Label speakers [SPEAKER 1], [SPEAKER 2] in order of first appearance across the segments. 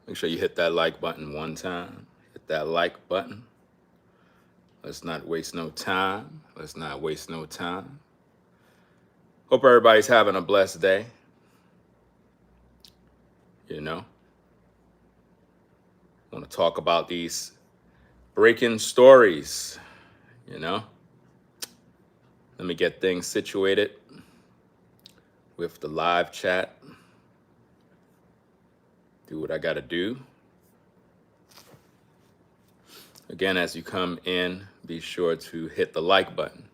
[SPEAKER 1] Make sure you hit that like button one time. Hit that like button. Let's not waste no time. Let's not waste no time. Hope everybody's having a blessed day. You know, want to talk about these breaking stories. You know, let me get things situated with the live chat. Do what I got to do. Again, as you come in, be sure to hit the like button.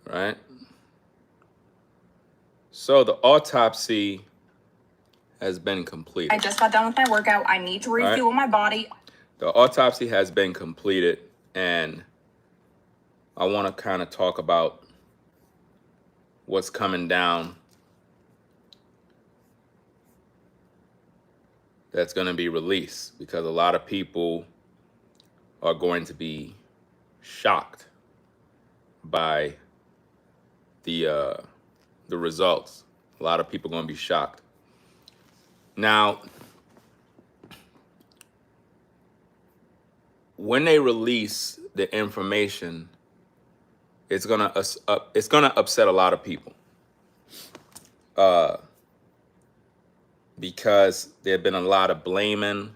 [SPEAKER 1] Right? So the autopsy has been completed.
[SPEAKER 2] I just got done with my workout. I need to refuel my body.
[SPEAKER 1] The autopsy has been completed, and I want to kind of talk about what's coming down that's going to be released, because a lot of people are going to be shocked by the results. A lot of people are going to be shocked. Now, when they release the information, it's gonna upset a lot of people, because there've been a lot of blaming,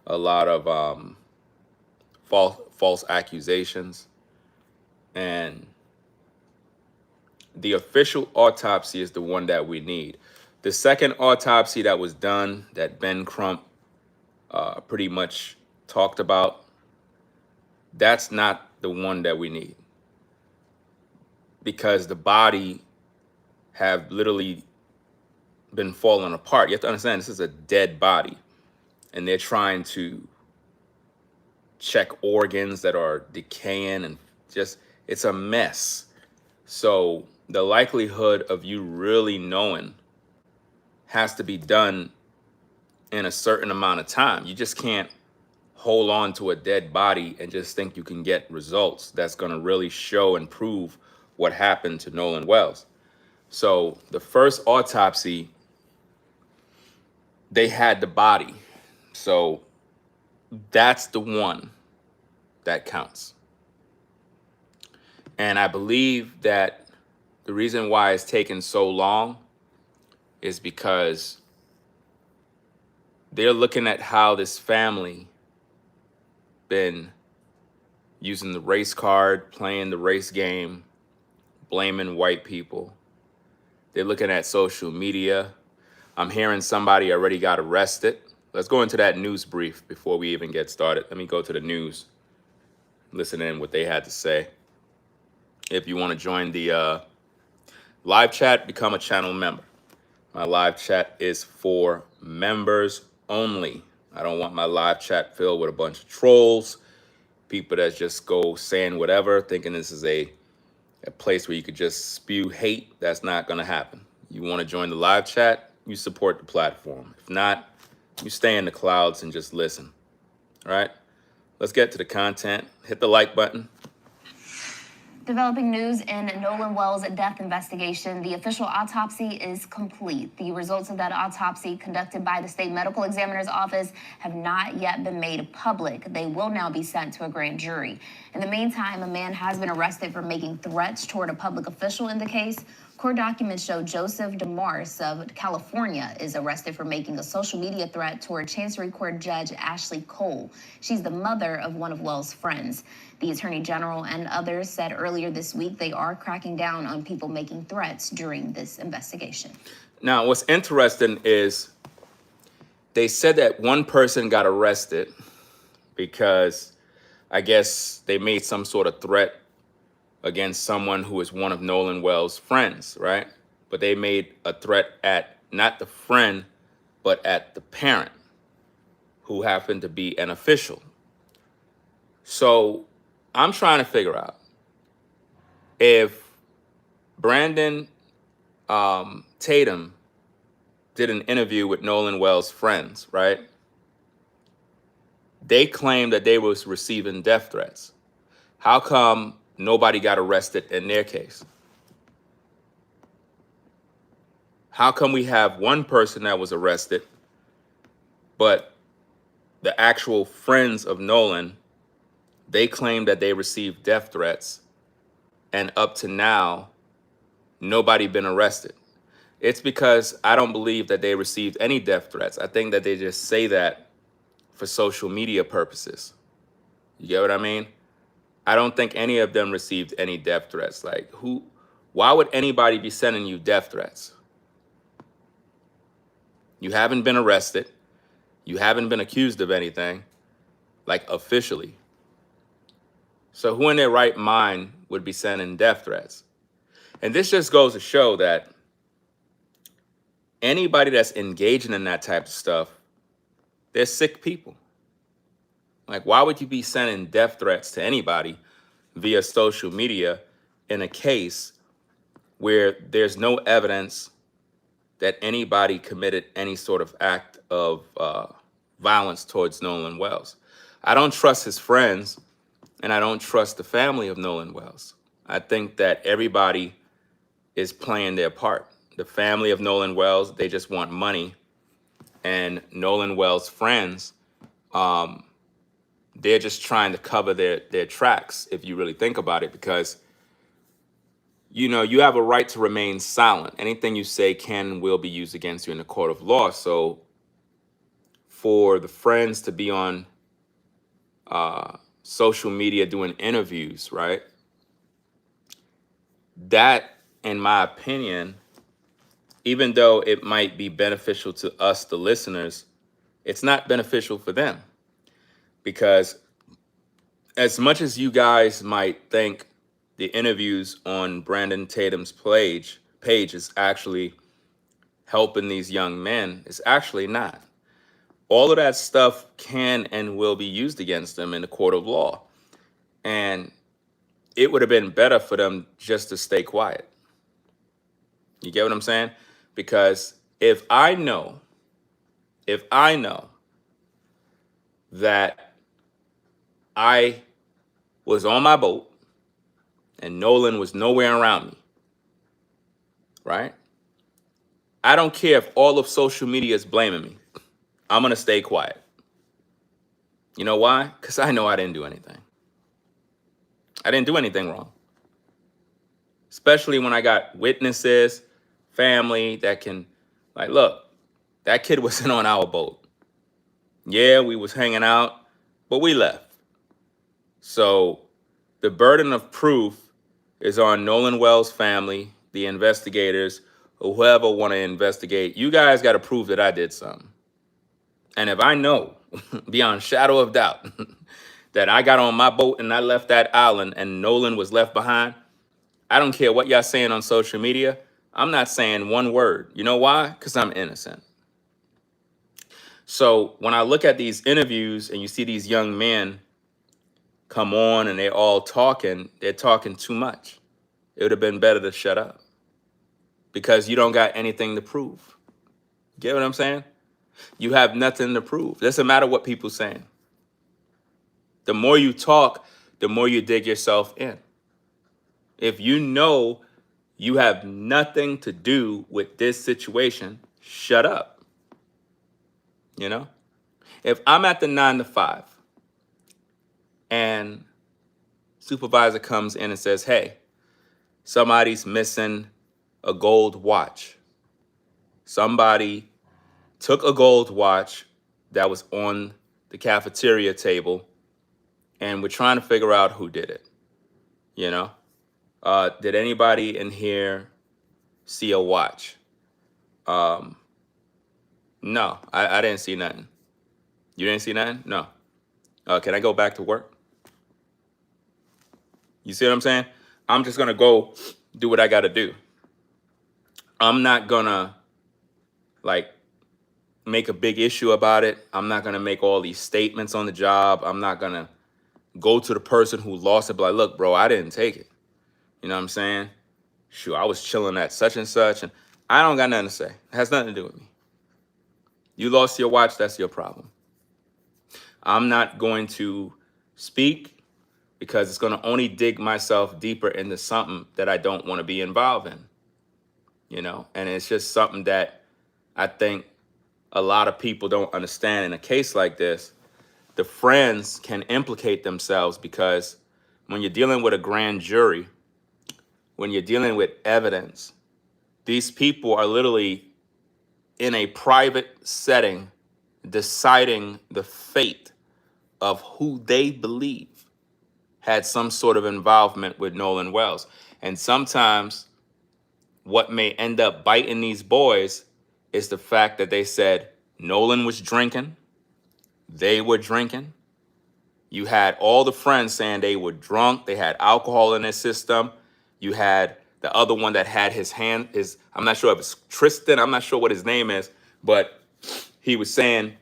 [SPEAKER 1] a lot of false accusations, and the official autopsy is the one that we need. The second autopsy that was done, that Ben Crump pretty much talked about, that's not the one that we need, because the body have literally been falling apart. You have to understand, this is a dead body, and they're trying to check organs that are decaying, and just, it's a mess. So the likelihood of you really knowing has to be done in a certain amount of time. You just can't hold on to a dead body and just think you can get results that's going to really show and prove what happened to Nolan Wells. So the first autopsy, they had the body. So that's the one that counts. And I believe that the reason why it's taken so long is because they're looking at how this family been using the race card, playing the race game, blaming white people. They're looking at social media. I'm hearing somebody already got arrested. Let's go into that news brief before we even get started. Let me go to the news, listen in what they had to say. If you want to join the live chat, become a channel member. My live chat is for members only. I don't want my live chat filled with a bunch of trolls, people that just go saying whatever, thinking this is a place where you could just spew hate. That's not going to happen. You want to join the live chat, you support the platform. If not, you stay in the clouds and just listen. All right, let's get to the content. Hit the like button.
[SPEAKER 3] Developing news in Nolan Wells' death investigation. The official autopsy is complete. The results of that autopsy, conducted by the state medical examiner's office, have not yet been made public. They will now be sent to a grand jury. In the meantime, a man has been arrested for making threats toward a public official in the case. Court documents show Joseph DeMars of California is arrested for making a social media threat toward Chancery Court Judge Ashley Cole. She's the mother of one of Wells' friends. The Attorney General and others said earlier this week they are cracking down on people making threats during this investigation.
[SPEAKER 1] Now, what's interesting is they said that one person got arrested because I guess they made some sort of threat against someone who is one of Nolan Wells' friends, right? But they made a threat at not the friend, but at the parent, who happened to be an official. So I'm trying to figure out if Brandon Tatum did an interview with Nolan Wells' friends, right? They claimed that they was receiving death threats. How come nobody got arrested in their case? How come we have one person that was arrested, but the actual friends of Nolan, they claim that they received death threats, and up to now, nobody been arrested? It's because I don't believe that they received any death threats. I think that they just say that for social media purposes. You get what I mean? I don't think any of them received any death threats. Like, why would anybody be sending you death threats? You haven't been arrested. You haven't been accused of anything, like officially. So who in their right mind would be sending death threats? And this just goes to show that anybody that's engaging in that type of stuff, they're sick people. Like, why would you be sending death threats to anybody via social media in a case where there's no evidence that anybody committed any sort of act of violence towards Nolan Wells? I don't trust his friends, and I don't trust the family of Nolan Wells. I think that everybody is playing their part. The family of Nolan Wells, they just want money. And Nolan Wells' friends, they're just trying to cover their tracks, if you really think about it, because, you know, you have a right to remain silent. Anything you say can and will be used against you in the court of law. So for the friends to be on social media doing interviews, right? That, in my opinion, even though it might be beneficial to us, the listeners, it's not beneficial for them. Because as much as you guys might think the interviews on Brandon Tatum's page is actually helping these young men, it's actually not. All of that stuff can and will be used against them in the court of law. And it would have been better for them just to stay quiet. You get what I'm saying? Because if I know that I was on my boat and Nolan was nowhere around me, right? I don't care if all of social media is blaming me. I'm going to stay quiet. You know why? Because I know I didn't do anything. I didn't do anything wrong. Especially when I got witnesses, family that can, like, look, that kid wasn't on our boat. Yeah, we was hanging out, but we left. So the burden of proof is on Nolan Wells' family, the investigators, or whoever want to investigate. You guys got to prove that I did something. And if I know beyond shadow of doubt that I got on my boat and I left that island and Nolan was left behind, I don't care what y'all saying on social media. I'm not saying one word. You know why? Because I'm innocent. So when I look at these interviews and you see these young men come on and they're talking too much. It would have been better to shut up because you don't got anything to prove. Get what I'm saying? You have nothing to prove. It doesn't matter what people saying. The more you talk, the more you dig yourself in. If you know you have nothing to do with this situation, shut up. You know? If I'm at the 9 to 5 and supervisor comes in and says, hey, somebody's missing a gold watch. Somebody took a gold watch that was on the cafeteria table, and we're trying to figure out who did it. You know? Did anybody in here see a watch? No, I didn't see nothing. You didn't see nothing? No. Can I go back to work? You see what I'm saying? I'm just going to go do what I got to do. I'm not going to, like, make a big issue about it. I'm not going to make all these statements on the job. I'm not going to go to the person who lost it, but like, look, bro, I didn't take it. You know what I'm saying? Shoot, I was chilling at such and such, and I don't got nothing to say. It has nothing to do with me. You lost your watch, that's your problem. I'm not going to speak because it's going to only dig myself deeper into something that I don't want to be involved in. you know, and it's just something that I think a lot of people don't understand. In a case like this, the friends can implicate themselves because when you're dealing with a grand jury, when you're dealing with evidence, these people are literally in a private setting deciding the fate of who they believe had some sort of involvement with Nolan Wells. And sometimes what may end up biting these boys is the fact that they said Nolan was drinking, they were drinking. You had all the friends saying they were drunk, they had alcohol in their system. You had the other one that had his hand, I'm not sure if it's Tristan, I'm not sure what his name is, but he was saying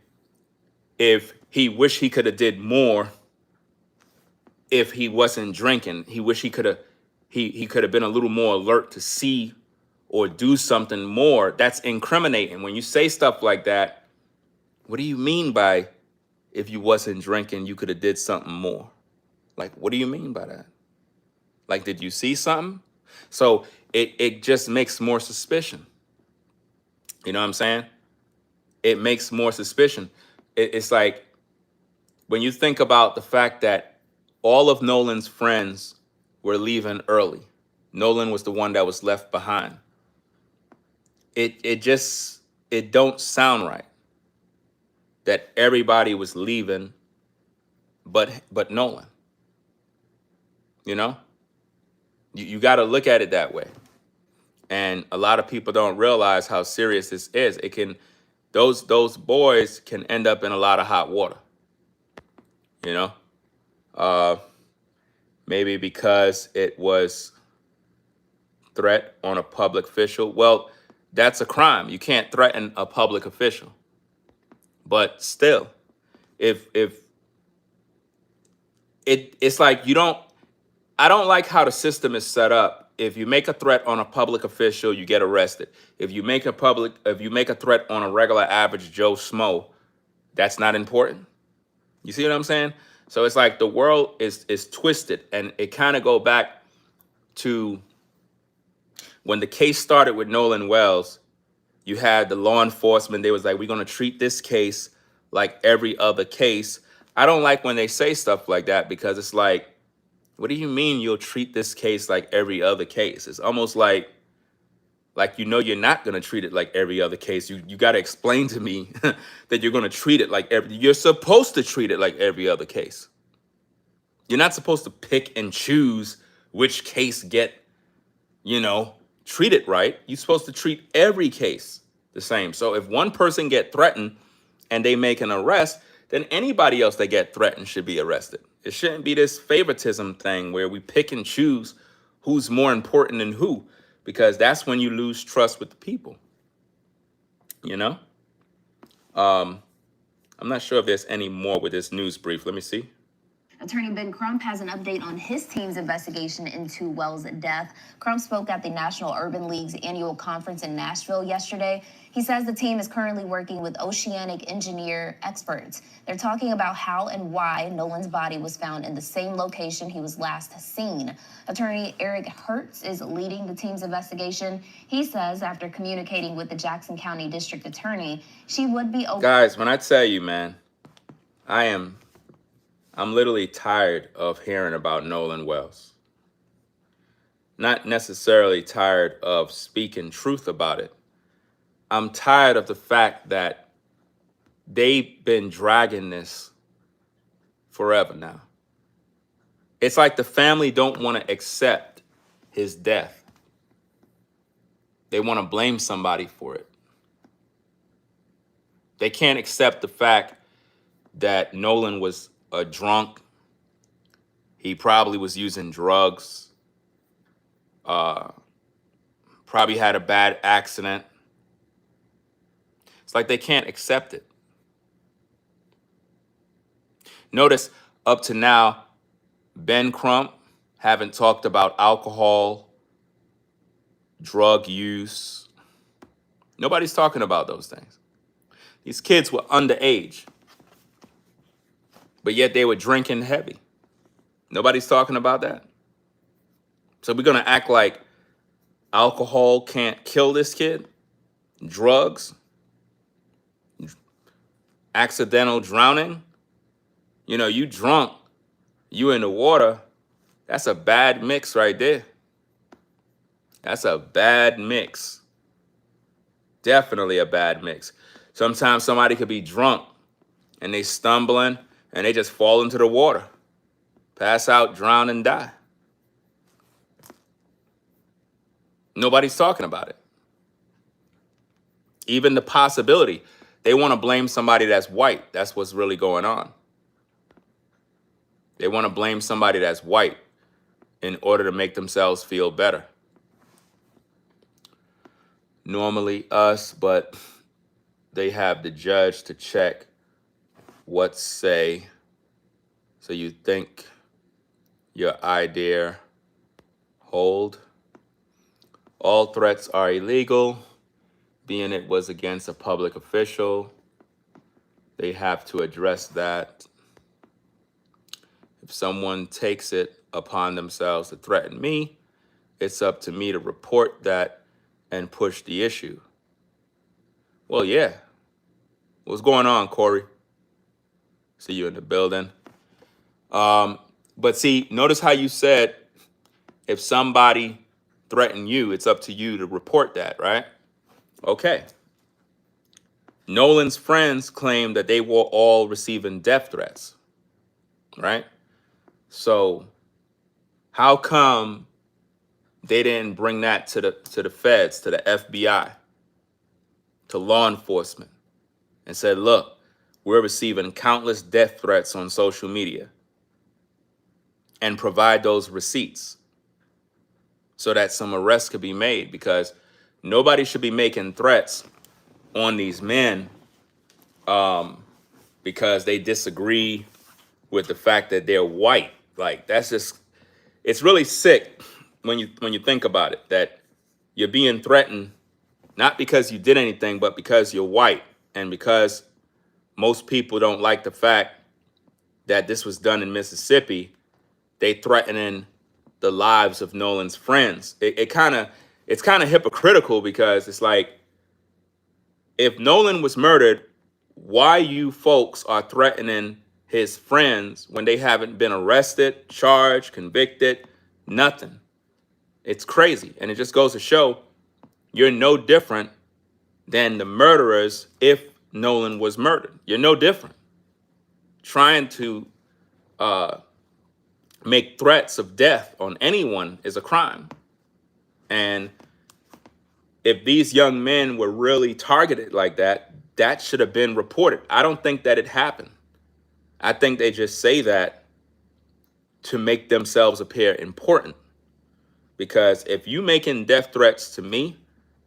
[SPEAKER 1] if he wished he could have did more if he wasn't drinking. He wished he could have been a little more alert to see or do something more. That's incriminating. When you say stuff like that, what do you mean by if you wasn't drinking, you could have did something more? Like, what do you mean by that? Like, did you see something? So it just makes more suspicion. You know what I'm saying? It makes more suspicion. It's like when you think about the fact that all of Nolan's friends were leaving early. Nolan was the one that was left behind. It don't sound right that everybody was leaving but Nolan. You know? You got to look at it that way. And a lot of people don't realize how serious this is. It can those boys can end up in a lot of hot water. You know? Maybe because it was threat on a public official. Well, that's a crime. You can't threaten a public official. But still, if it's like I don't like how the system is set up. If you make a threat on a public official, you get arrested. If you make a threat on a regular average Joe Schmo, that's not important. You see what I'm saying? So it's like the world is twisted, and it kind of go back to when the case started with Nolan Wells. You had the law enforcement. They was like, we're going to treat this case like every other case. I don't like when they say stuff like that, because it's like, what do you mean you'll treat this case like every other case? It's almost like you're not going to treat it like every other case. You got to explain to me that you're going to treat it like you're supposed to treat it like every other case. You're not supposed to pick and choose which case get, treated right. You're supposed to treat every case the same. So if one person get threatened and they make an arrest, then anybody else that get threatened should be arrested. It shouldn't be this favoritism thing where we pick and choose who's more important than who, because that's when you lose trust with the people. I'm not sure if there's any more with this news brief. Let me see.
[SPEAKER 3] Attorney Ben Crump has an update on his team's investigation into Wells' death. Crump spoke at the National Urban League's annual conference in Nashville yesterday. He says the team is currently working with oceanic engineer experts. They're talking about how and why Nolan's body was found in the same location he was last seen. Attorney Eric Hertz is leading the team's investigation. He says after communicating with the Jackson County District Attorney, she would be open.
[SPEAKER 1] Guys, when I tell you, man, I'm literally tired of hearing about Nolan Wells. Not necessarily tired of speaking truth about it. I'm tired of the fact that they've been dragging this forever now. It's like the family don't want to accept his death. They want to blame somebody for it. They can't accept the fact that Nolan was a drunk. He probably was using drugs. Probably had a bad accident. It's like they can't accept it. Notice up to now, Ben Crump haven't talked about alcohol, drug use. Nobody's talking about those things. These kids were underage, but yet they were drinking heavy. Nobody's talking about that. So we're going to act like Alcohol can't kill this kid. Drugs, accidental drowning. You know, you drunk, you in the water. That's a bad mix right there. That's a bad mix. Definitely a bad mix. Sometimes somebody could be drunk and they stumbling and they just fall into the water, pass out, drown, and die. Nobody's talking about it. Even the possibility, they want to blame somebody that's white. That's what's really going on. They want to blame somebody that's white in order to make themselves feel better. Normally us, but they have the judge to check what say. So you think your idea hold. All threats are illegal, being it was against a public official. They have to address that. If someone takes it upon themselves to threaten me, it's up to me to report that and push the issue. Well, yeah. What's going on, Corey? See you in the building. But see, notice how you said if somebody threatened you, it's up to you to report that, right? Okay. Nolan's friends claim that they were all receiving death threats, right? So how come they didn't bring that to the feds, to the FBI, to law enforcement, and said, look, we're receiving countless death threats on social media, and provide those receipts so that some arrests could be made? Because nobody should be making threats on these men because they disagree with the fact that they're white. Like, that's just, it's really sick when you think about it, that you're being threatened not because you did anything, but because you're white, and because most people don't like the fact that this was done in Mississippi. They threatening the lives of Nolan's friends. It's kind of hypocritical, because it's like, if Nolan was murdered, why you folks are threatening his friends when they haven't been arrested, charged, convicted, nothing? It's crazy. And it just goes to show you're no different than the murderers if Nolan was murdered. You're no different. Trying to make threats of death on anyone is a crime. And if these young men were really targeted like that, that should have been reported. I don't think that it happened. I think they just say that to make themselves appear important. Because if you making death threats to me,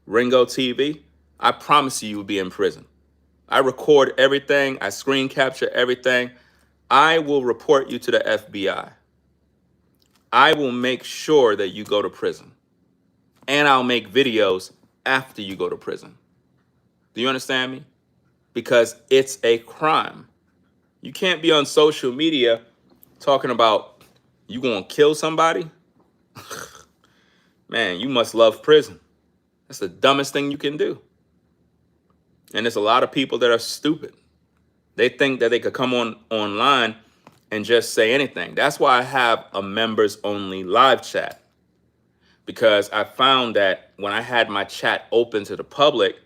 [SPEAKER 1] Ringo TV, I promise you will be in prison. I record everything. I screen capture everything. I will report you to the FBI. I will make sure that you go to prison. And I'll make videos after you go to prison. Do you understand me? Because it's a crime. You can't be on social media talking about you gonna kill somebody. Man, you must love prison. That's the dumbest thing you can do. And there's a lot of people that are stupid. They think that they could come online and just say anything. That's why I have a members only live chat. Because I found that when I had my chat open to the public,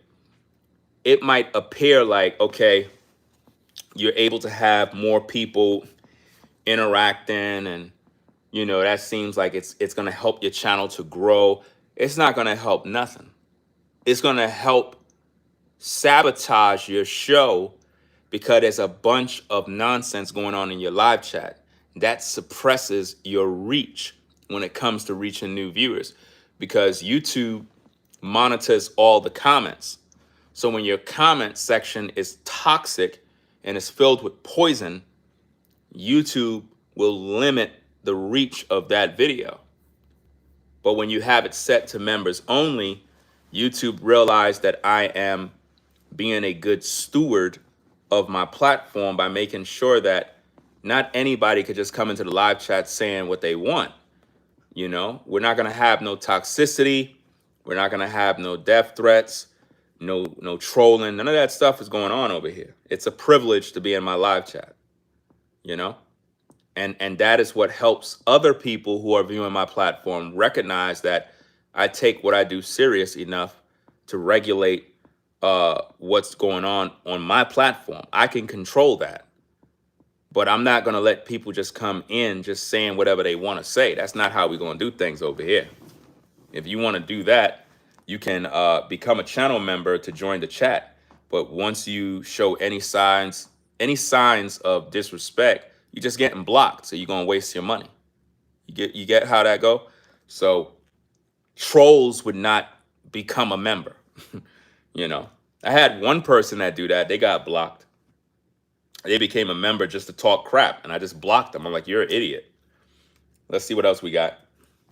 [SPEAKER 1] it might appear like, okay, you're able to have more people interacting, and you know, that seems like it's going to help your channel to grow. It's not going to help nothing. It's going to help sabotage your show, because there's a bunch of nonsense going on in your live chat that suppresses your reach when it comes to reaching new viewers, because YouTube monitors all the comments. So when your comment section is toxic and is filled with poison, YouTube will limit the reach of that video. But when you have it set to members only, YouTube realized that I am being a good steward of my platform by making sure that not anybody could just come into the live chat saying what they want. You know, we're not going to have no toxicity. We're not going to have no death threats, no trolling. None of that stuff is going on over here. It's a privilege to be in my live chat, you know? And that is what helps other people who are viewing my platform recognize that I take what I do serious enough to regulate what's going on my platform. I can control that. But I'm not going to let people just come in just saying whatever they want to say. That's not how we're going to do things over here. If you want to do that, you can become a channel member to join the chat. But once you show any signs of disrespect, you're just getting blocked. So you're going to waste your money. You get how that go? So trolls would not become a member. You know, I had one person that do that. They got blocked. They became a member just to talk crap, and I just blocked them. I'm like, you're an idiot. Let's see what else we got.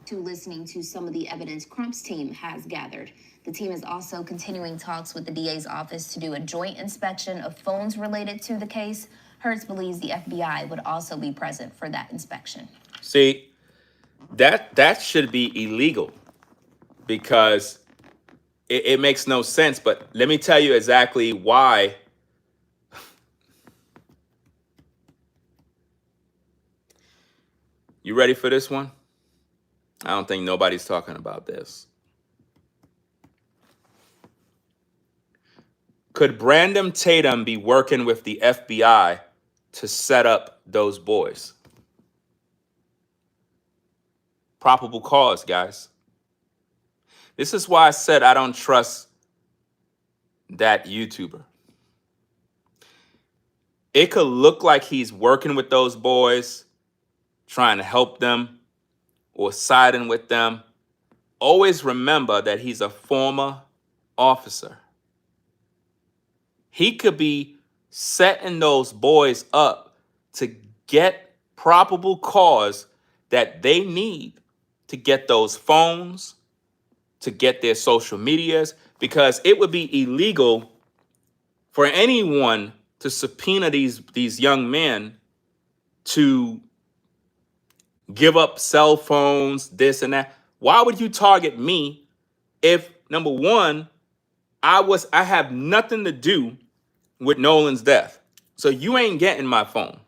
[SPEAKER 3] To listening to some of the evidence Crump's team has gathered. The team is also continuing talks with the DA's office to do a joint inspection of phones related to the case. Hertz believes the FBI would also be present for that inspection.
[SPEAKER 1] See, that should be illegal because it makes no sense. But let me tell you exactly why. You ready for this one? I don't think nobody's talking about this. Could Brandon Tatum be working with the FBI to set up those boys? Probable cause, guys. This is why I said I don't trust that YouTuber. It could look like he's working with those boys, trying to help them or siding with them. Always remember that he's a former officer. He could be setting those boys up to get probable cause that they need to get those phones, to get their social medias, because it would be illegal for anyone to subpoena these young men to give up cell phones, this and that. Why would you target me if, number one, I have nothing to do with Nolan's death? So you ain't getting my phone.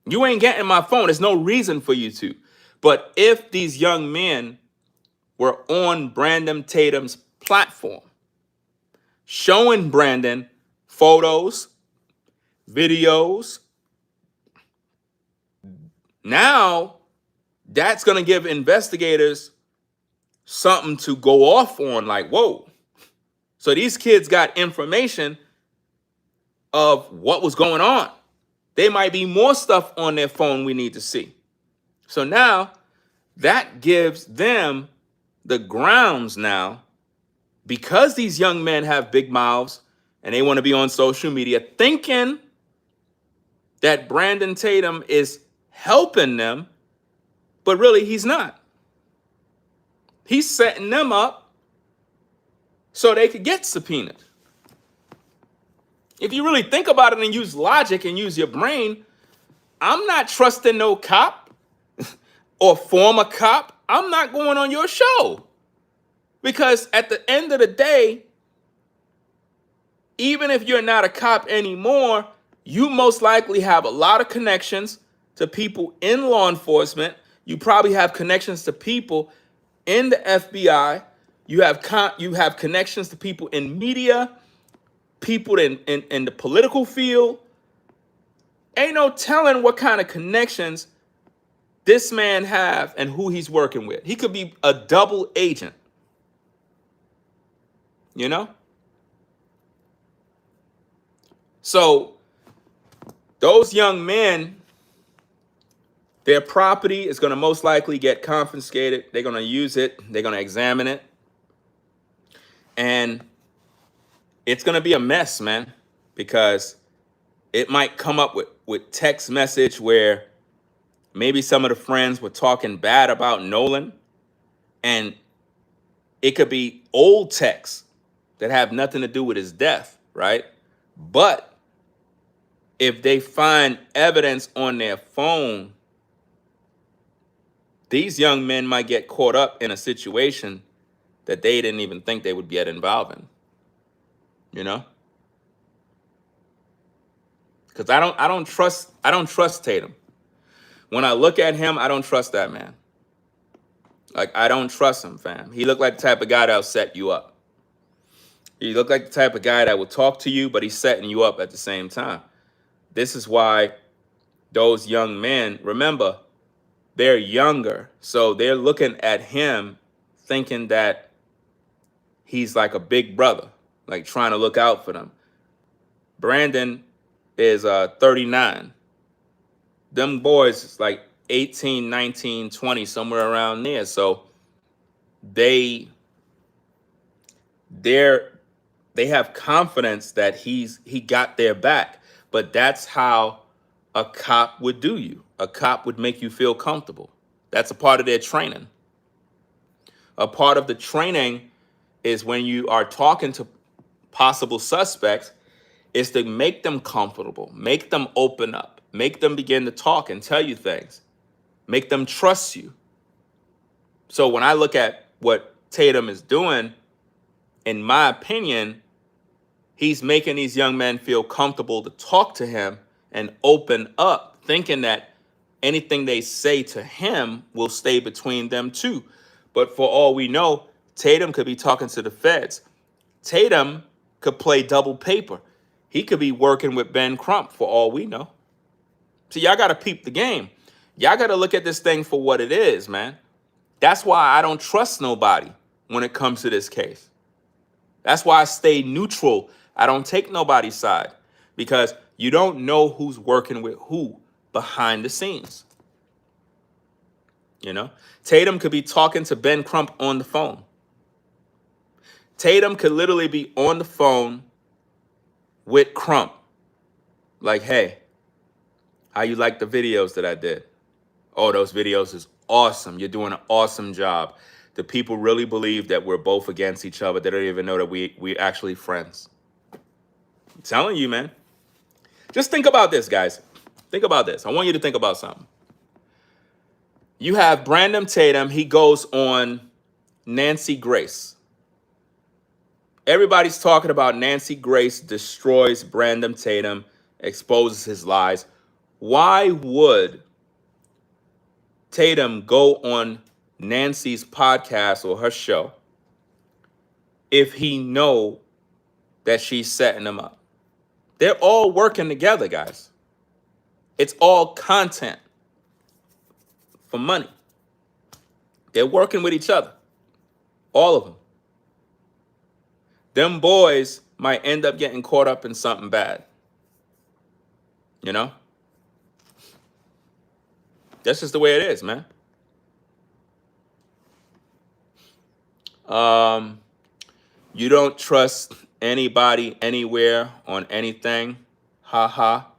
[SPEAKER 1] You ain't getting my phone. There's no reason for you to. But if these young men were on Brandon Tatum's platform, showing Brandon photos, videos, now that's going to give investigators something to go off on, like, whoa. So these kids got information of what was going on. There might be more stuff on their phone we need to see. So now that gives them the grounds now, because these young men have big mouths and they want to be on social media thinking that Brandon Tatum is helping them, but really he's not. He's setting them up so they could get subpoenaed. If you really think about it and use logic and use your brain, I'm not trusting no cop or former cop. I'm not going on your show. Because at the end of the day, even if you're not a cop anymore, you most likely have a lot of connections to people in law enforcement. You probably have connections to people in the FBI. You have connections to people in media, people in the political field. Ain't no telling what kind of connections this man have and who he's working with. He could be a double agent. You know? So those young men, their property is going to most likely get confiscated. They're going to use it. They're going to examine it. And it's going to be a mess, man, because it might come up with text message where maybe some of the friends were talking bad about Nolan, and it could be old texts that have nothing to do with his death, right? But if they find evidence on their phone, these young men might get caught up in a situation that they didn't even think they would get involved in. You know? Because I don't trust Tatum. When I look at him, I don't trust that man. Like, I don't trust him, fam. He looked like the type of guy that'll set you up. He looked like the type of guy that will talk to you, but he's setting you up at the same time. This is why those young men, remember, they're younger. So they're looking at him thinking that he's like a big brother, like trying to look out for them. Brandon is 39. Them boys is like 18, 19, 20, somewhere around there. So they have confidence that he got their back. But that's how a cop would do you. A cop would make you feel comfortable. That's a part of their training. A part of the training is when you are talking to possible suspects is to make them comfortable, make them open up, make them begin to talk and tell you things, make them trust you. So when I look at what Tatum is doing, in my opinion, he's making these young men feel comfortable to talk to him and open up, thinking that anything they say to him will stay between them two. But for all we know, Tatum could be talking to the feds. Tatum could play double paper. He could be working with Ben Crump for all we know. So y'all got to peep the game. Y'all got to look at this thing for what it is, man. That's why I don't trust nobody when it comes to this case. That's why I stay neutral. I don't take nobody's side because you don't know who's working with who behind the scenes. You know, Tatum could be talking to Ben Crump on the phone. Tatum could literally be on the phone with Crump. Like, hey, how you like the videos that I did? Oh, those videos is awesome. You're doing an awesome job. The people really believe that we're both against each other. They don't even know that we're actually friends. I'm telling you, man. Just think about this, guys. Think about this. I want you to think about something. You have Brandon Tatum. He goes on Nancy Grace. Everybody's talking about Nancy Grace destroys Brandon Tatum, exposes his lies. Why would Tatum go on Nancy's podcast or her show if he know that she's setting him up? They're all working together, guys. It's all content for money. They're working with each other. All of them. Them boys might end up getting caught up in something bad. You know? That's just the way it is, man. You don't trust anybody anywhere on anything. Ha ha.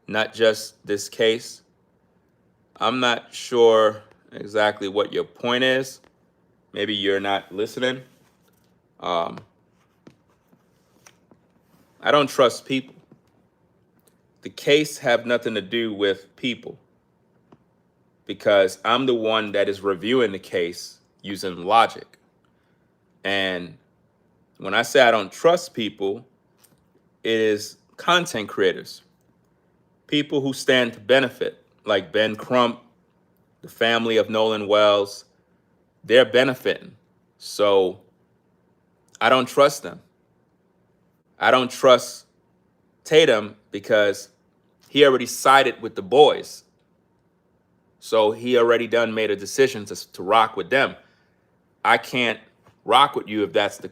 [SPEAKER 1] Not just this case. I'm not sure exactly what your point is. Maybe you're not listening. I don't trust people. The case have nothing to do with people because I'm the one that is reviewing the case using logic. And when I say I don't trust people, it is content creators, people who stand to benefit, like Ben Crump, the family of Nolan Wells. They're benefiting. So I don't trust them. I don't trust Tatum because he already sided with the boys. So he already done made a decision to rock with them. I can't rock with you if that's the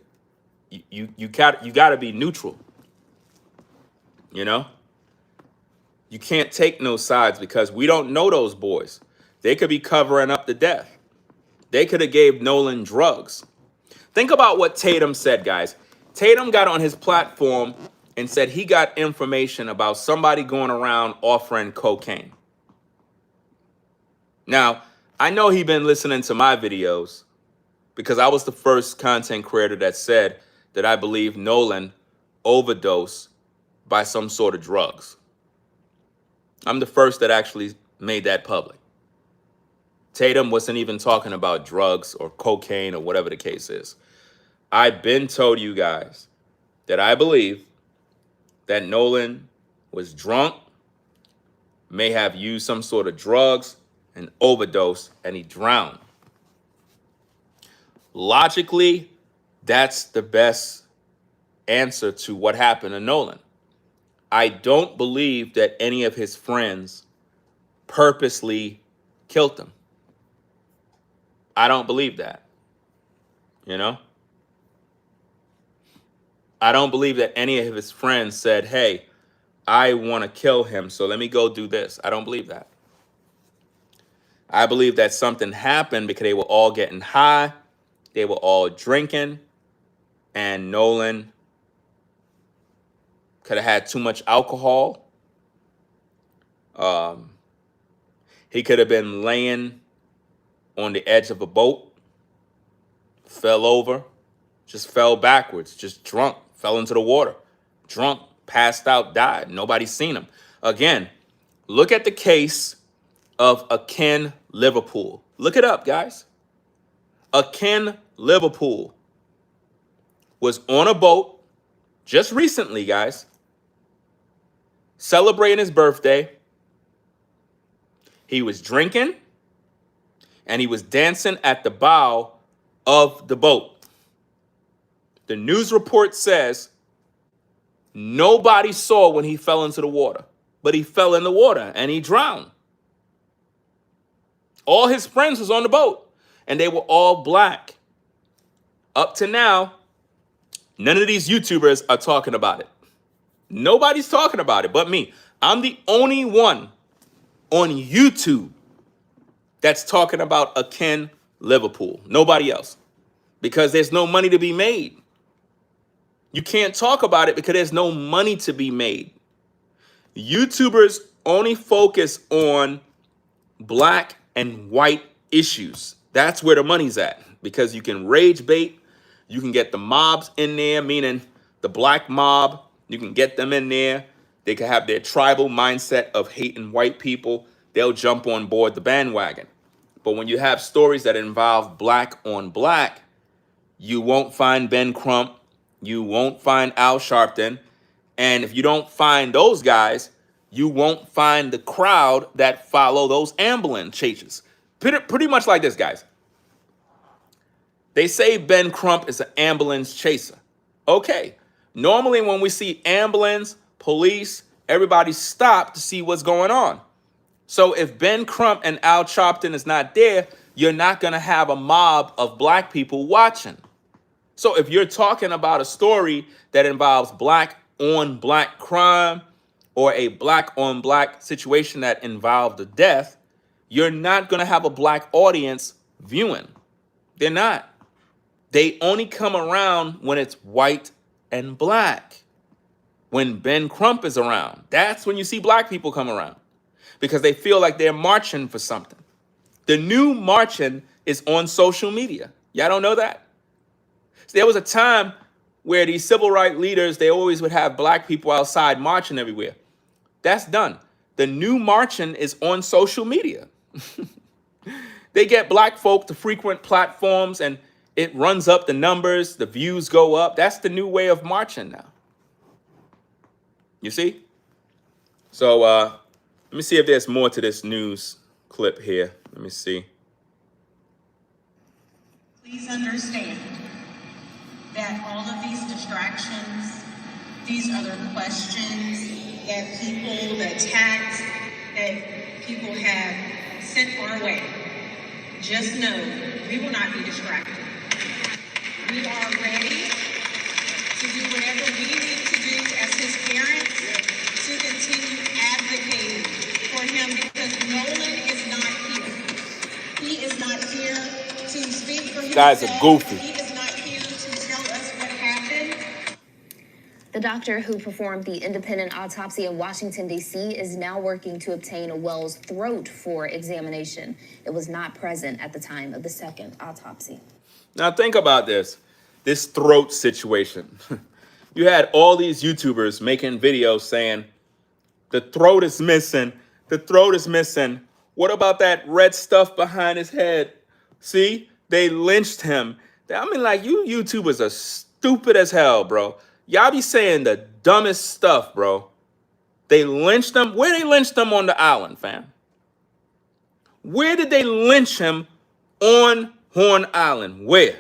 [SPEAKER 1] you got to be neutral. You know? You can't take no sides because we don't know those boys. They could be covering up the death. They could have gave Nolan drugs. Think about what Tatum said, guys. Tatum got on his platform and said he got information about somebody going around offering cocaine. Now, I know he been listening to my videos because I was the first content creator that said that I believe Nolan overdosed by some sort of drugs. I'm the first that actually made that public. Tatum wasn't even talking about drugs or cocaine or whatever the case is. I've been told you guys that I believe that Nolan was drunk, may have used some sort of drugs, an overdose, and he drowned. Logically, that's the best answer to what happened to Nolan. I don't believe that any of his friends purposely killed him. I don't believe that. You know? I don't believe that any of his friends said, hey, I want to kill him, so let me go do this. I don't believe that. I believe that something happened because they were all getting high, they were all drinking, and Nolan could have had too much alcohol. He could have been laying on the edge of a boat, fell over, just fell backwards, just drunk, fell into the water, drunk, passed out, died. Nobody's seen him. Again, look at the case of Akin Liverpool. Look it up, guys. Akin Liverpool was on a boat just recently, guys, celebrating his birthday. He was drinking and he was dancing at the bow of the boat. The news report says nobody saw when he fell into the water, but he fell in the water and he drowned. All his friends was on the boat and they were all black. Up to now, none of these YouTubers are talking about it. Nobody's talking about it but me. I'm the only one on YouTube that's talking about Akin Liverpool. Nobody else. Because there's no money to be made. You can't talk about it because there's no money to be made. YouTubers only focus on black and white issues. That's where the money's at. Because you can rage bait. You can get the mobs in there, meaning the black mob. You can get them in there. They can have their tribal mindset of hating white people. They'll jump on board the bandwagon. But when you have stories that involve black on black, you won't find Ben Crump. You won't find Al Sharpton. And if you don't find those guys, you won't find the crowd that follow those ambulance chases. Pretty much like this, guys. They say Ben Crump is an ambulance chaser. Okay. Normally when we see ambulance, police, everybody stop to see what's going on. So if Ben Crump and Al Sharpton is not there, you're not going to have a mob of black people watching. So if you're talking about a story that involves black on black crime or a black on black situation that involved a death, you're not going to have a black audience viewing. They're not. They only come around when it's white and black. When Ben Crump is around, that's when you see black people come around because they feel like they're marching for something. The new marching is on social media. Y'all don't know that? So there was a time where these civil rights leaders, they always would have black people outside marching everywhere. That's done. The new marching is on social media. They get black folk to frequent platforms and it runs up the numbers, the views go up. That's the new way of marching now. You see? So let me see if there's more to this news clip here. Let me see.
[SPEAKER 4] Please understand that all of these distractions, these other questions that people, the attacks that people have sent our way, just know we will not be distracted. We are ready to do whatever we need to do as his parents to continue advocating for him because Nolan is not here. He is not here to speak for himself.
[SPEAKER 1] Guys are goofy.
[SPEAKER 4] He is not here to tell us what happened.
[SPEAKER 3] The doctor who performed the independent autopsy in Washington, D.C. is now working to obtain Wells' throat for examination. It was not present at the time of the second autopsy. Now
[SPEAKER 1] think about this throat situation. You had all these YouTubers making videos saying, the throat is missing, the throat is missing. What about that red stuff behind his head? See, they lynched him. I mean, like, you YouTubers are stupid as hell, bro. Y'all be saying the dumbest stuff, bro. They lynched him. Where they lynched him on the island, fam? Where did they lynch him on Horn Island? Where?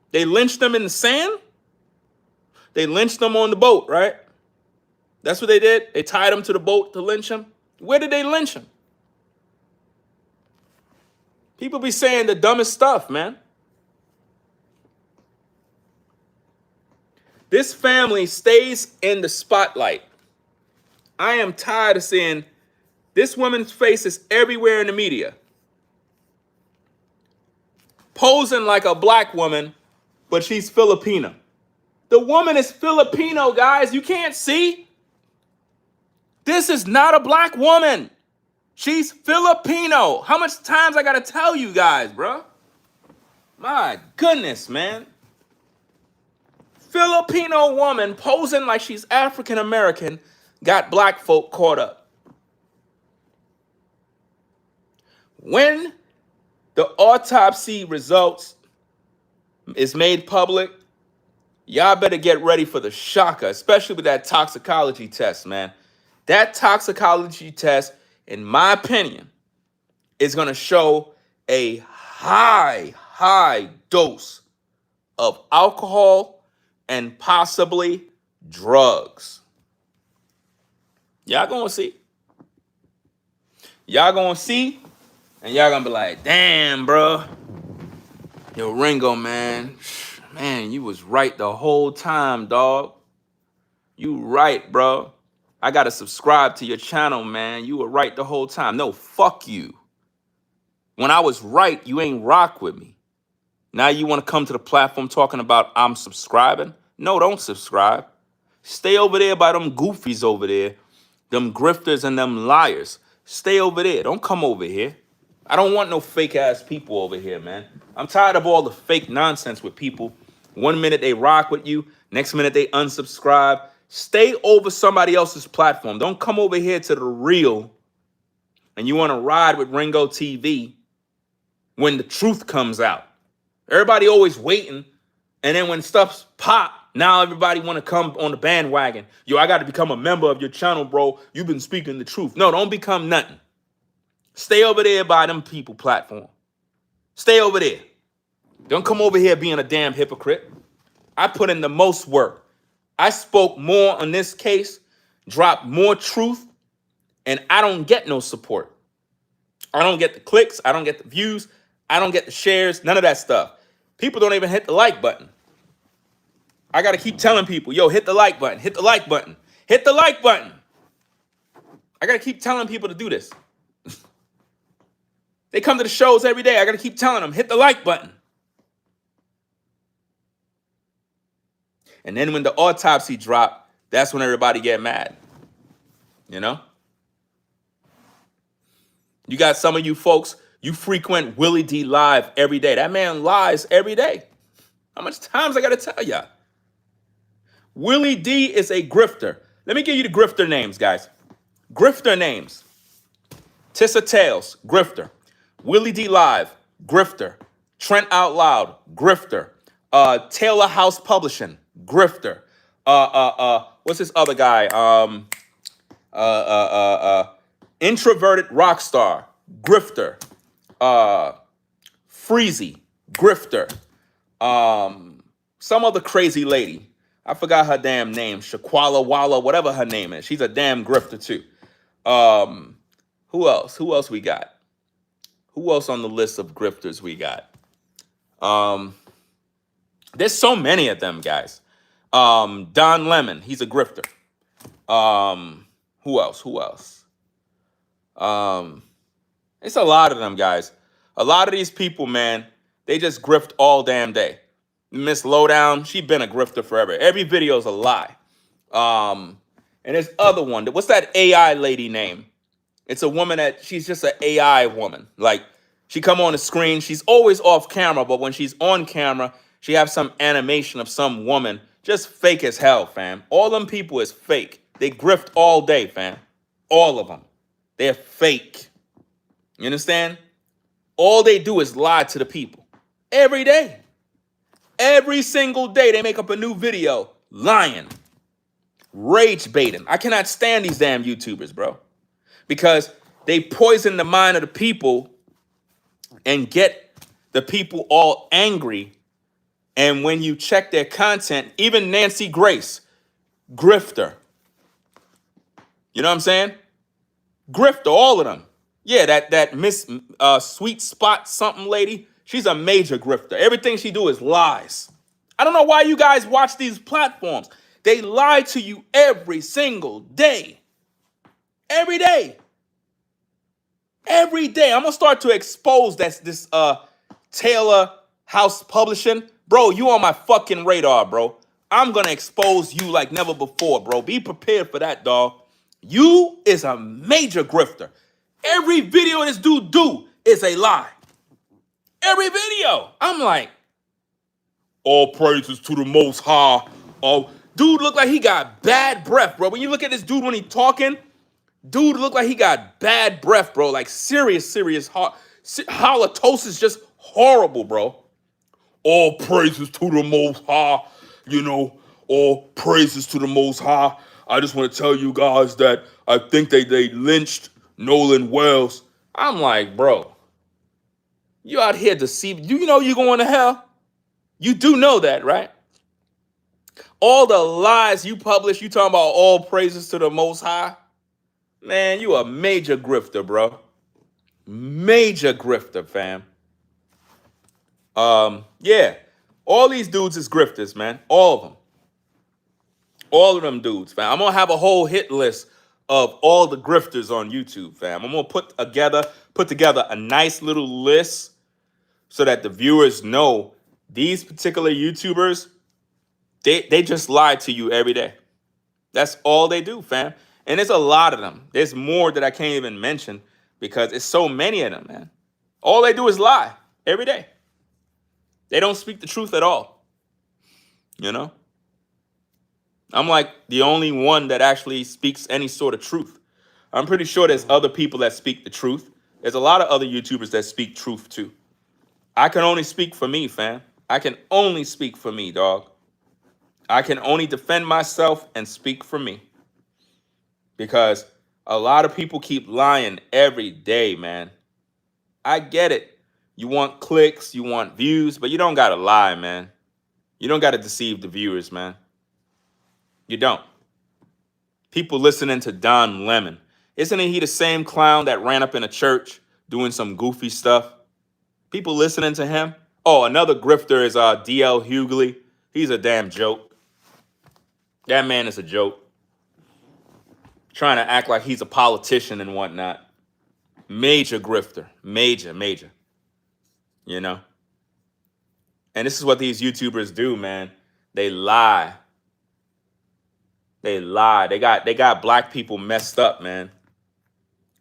[SPEAKER 1] They lynched him in the sand? They lynched him on the boat, right? That's what they did? They tied him to the boat to lynch him? Where did they lynch him? People be saying the dumbest stuff, man. This family stays in the spotlight. I am tired of seeing this woman's face is everywhere in the media. Posing like a black woman, but she's Filipino. The woman is Filipino, guys. You can't see. This is not a black woman. She's Filipino. How much times I gotta tell you guys, bro? My goodness, man. Filipino woman posing like she's African American got black folk caught up. When the autopsy results is made public, y'all better get ready for the shocker, especially with that toxicology test, man. That toxicology test, in my opinion, is going to show a high dose of alcohol and possibly drugs. Y'all going to see. Y'all going to see, and y'all going to be like, damn, bro. Yo, Ringo, man. Man, you was right the whole time, dog. You right, bro. I got to subscribe to your channel, man. You were right the whole time. No, fuck you. When I was right, you ain't rock with me. Now you want to come to the platform talking about I'm subscribing? No, don't subscribe. Stay over there by them goofies over there, them grifters and them liars. Stay over there. Don't come over here. I don't want no fake ass people over here, man. I'm tired of all the fake nonsense with people. 1 minute they rock with you, next minute they unsubscribe. Stay over somebody else's platform. Don't come over here to the real and you want to ride with Ringo TV when the truth comes out. Everybody always waiting, and then when stuff's pop, now everybody want to come on the bandwagon. Yo, I got to become a member of your channel, bro. You've been speaking the truth. No, don't become nothing. Stay over there by them people platform. Stay over there. Don't come over here being a damn hypocrite. I put in the most work. I spoke more on this case, dropped more truth, and I don't get no support. I don't get the clicks. I don't get the views. I don't get the shares. None of that stuff. People don't even hit the like button. I got to keep telling people, yo, hit the like button. Hit the like button. Hit the like button. I got to keep telling people to do this. They come to the shows every day. I got to keep telling them, hit the like button. And then when the autopsy dropped, that's when everybody get mad. You know? You got some of you folks, you frequent Willie D Live every day. That man lies every day. How much times I got to tell y'all? Willie D is a grifter. Let me give you the grifter names, guys. Grifter names. Tissa Tales, grifter. Willie D Live, grifter. Trent Out Loud, grifter. Taylor House Publishing, grifter. What's this other guy? Introverted Rockstar, grifter. Freezy, grifter. Some other crazy lady. I forgot her damn name. Shaquala Walla, whatever her name is. She's a damn grifter too. Who else? Who else we got? Who else on the list of grifters we got? There's so many of them, guys. Don Lemon, he's a grifter. Who else? Who else? It's a lot of them, guys. A lot of these people, man, they just grift all damn day. Miss Lowdown, she been a grifter forever. Every video's a lie. And there's other one. What's that AI lady name? It's a woman that she's just an AI woman. Like, she come on the screen. She's always off camera, but when she's on camera, she have some animation of some woman. Just fake as hell, fam. All them people is fake. They grift all day, fam. All of them. They're fake. You understand? All they do is lie to the people. Every day. Every single day they make up a new video lying. Rage baiting. I cannot stand these damn YouTubers, bro. Because they poison the mind of the people and get the people all angry. And when you check their content, even Nancy Grace, grifter. You know what I'm saying? Grifter, all of them. Yeah, that Miss Sweet Spot something lady, she's a major grifter. Everything she do is lies. I don't know why you guys watch these platforms. They lie to you every single day. Every day. Every day. I'm gonna start to expose this Taylor House Publishing. Bro, you on my fucking radar, bro. I'm gonna expose you like never before, bro. Be prepared for that, dog. You is a major grifter. Every video this dude do is a lie. Every video. I'm like, all praises to the Most High. Oh, dude look like he got bad breath, bro. When you look at this dude when he talking, dude look like he got bad breath, bro. Like serious halitosis, just horrible, bro. All praises to the Most High. You know, all praises to the Most High. I just want to tell you guys that I think they lynched Nolan Wells. I'm like, bro, you out here deceiving. You know you going to hell? You do know that, right? All the lies you publish, you talking about all praises to the Most High. Man, you a major grifter, bro. Major grifter, fam. Yeah. All these dudes is grifters, man. All of them. All of them dudes, fam. I'm gonna have a whole hit list of all the grifters on YouTube, fam. I'm gonna put together a nice little list so that the viewers know these particular YouTubers, they just lie to you every day. That's all they do, fam. And there's a lot of them. There's more that I can't even mention because it's so many of them, man. All they do is lie every day. They don't speak the truth at all. You know? I'm like the only one that actually speaks any sort of truth. I'm pretty sure there's other people that speak the truth. There's a lot of other YouTubers that speak truth too. I can only speak for me, fam. I can only speak for me, dog. I can only defend myself and speak for me. Because a lot of people keep lying every day, man. I get it. You want clicks, you want views, but you don't gotta lie, man. You don't gotta deceive the viewers, man. You don't. People listening to Don Lemon. Isn't he the same clown that ran up in a church doing some goofy stuff? People listening to him. Oh, another grifter is D.L. Hughley. He's a damn joke. That man is a joke. Trying to act like he's a politician and whatnot. Major grifter. Major. You know? And this is what these YouTubers do, man. They lie. They lie. They got black people messed up, man.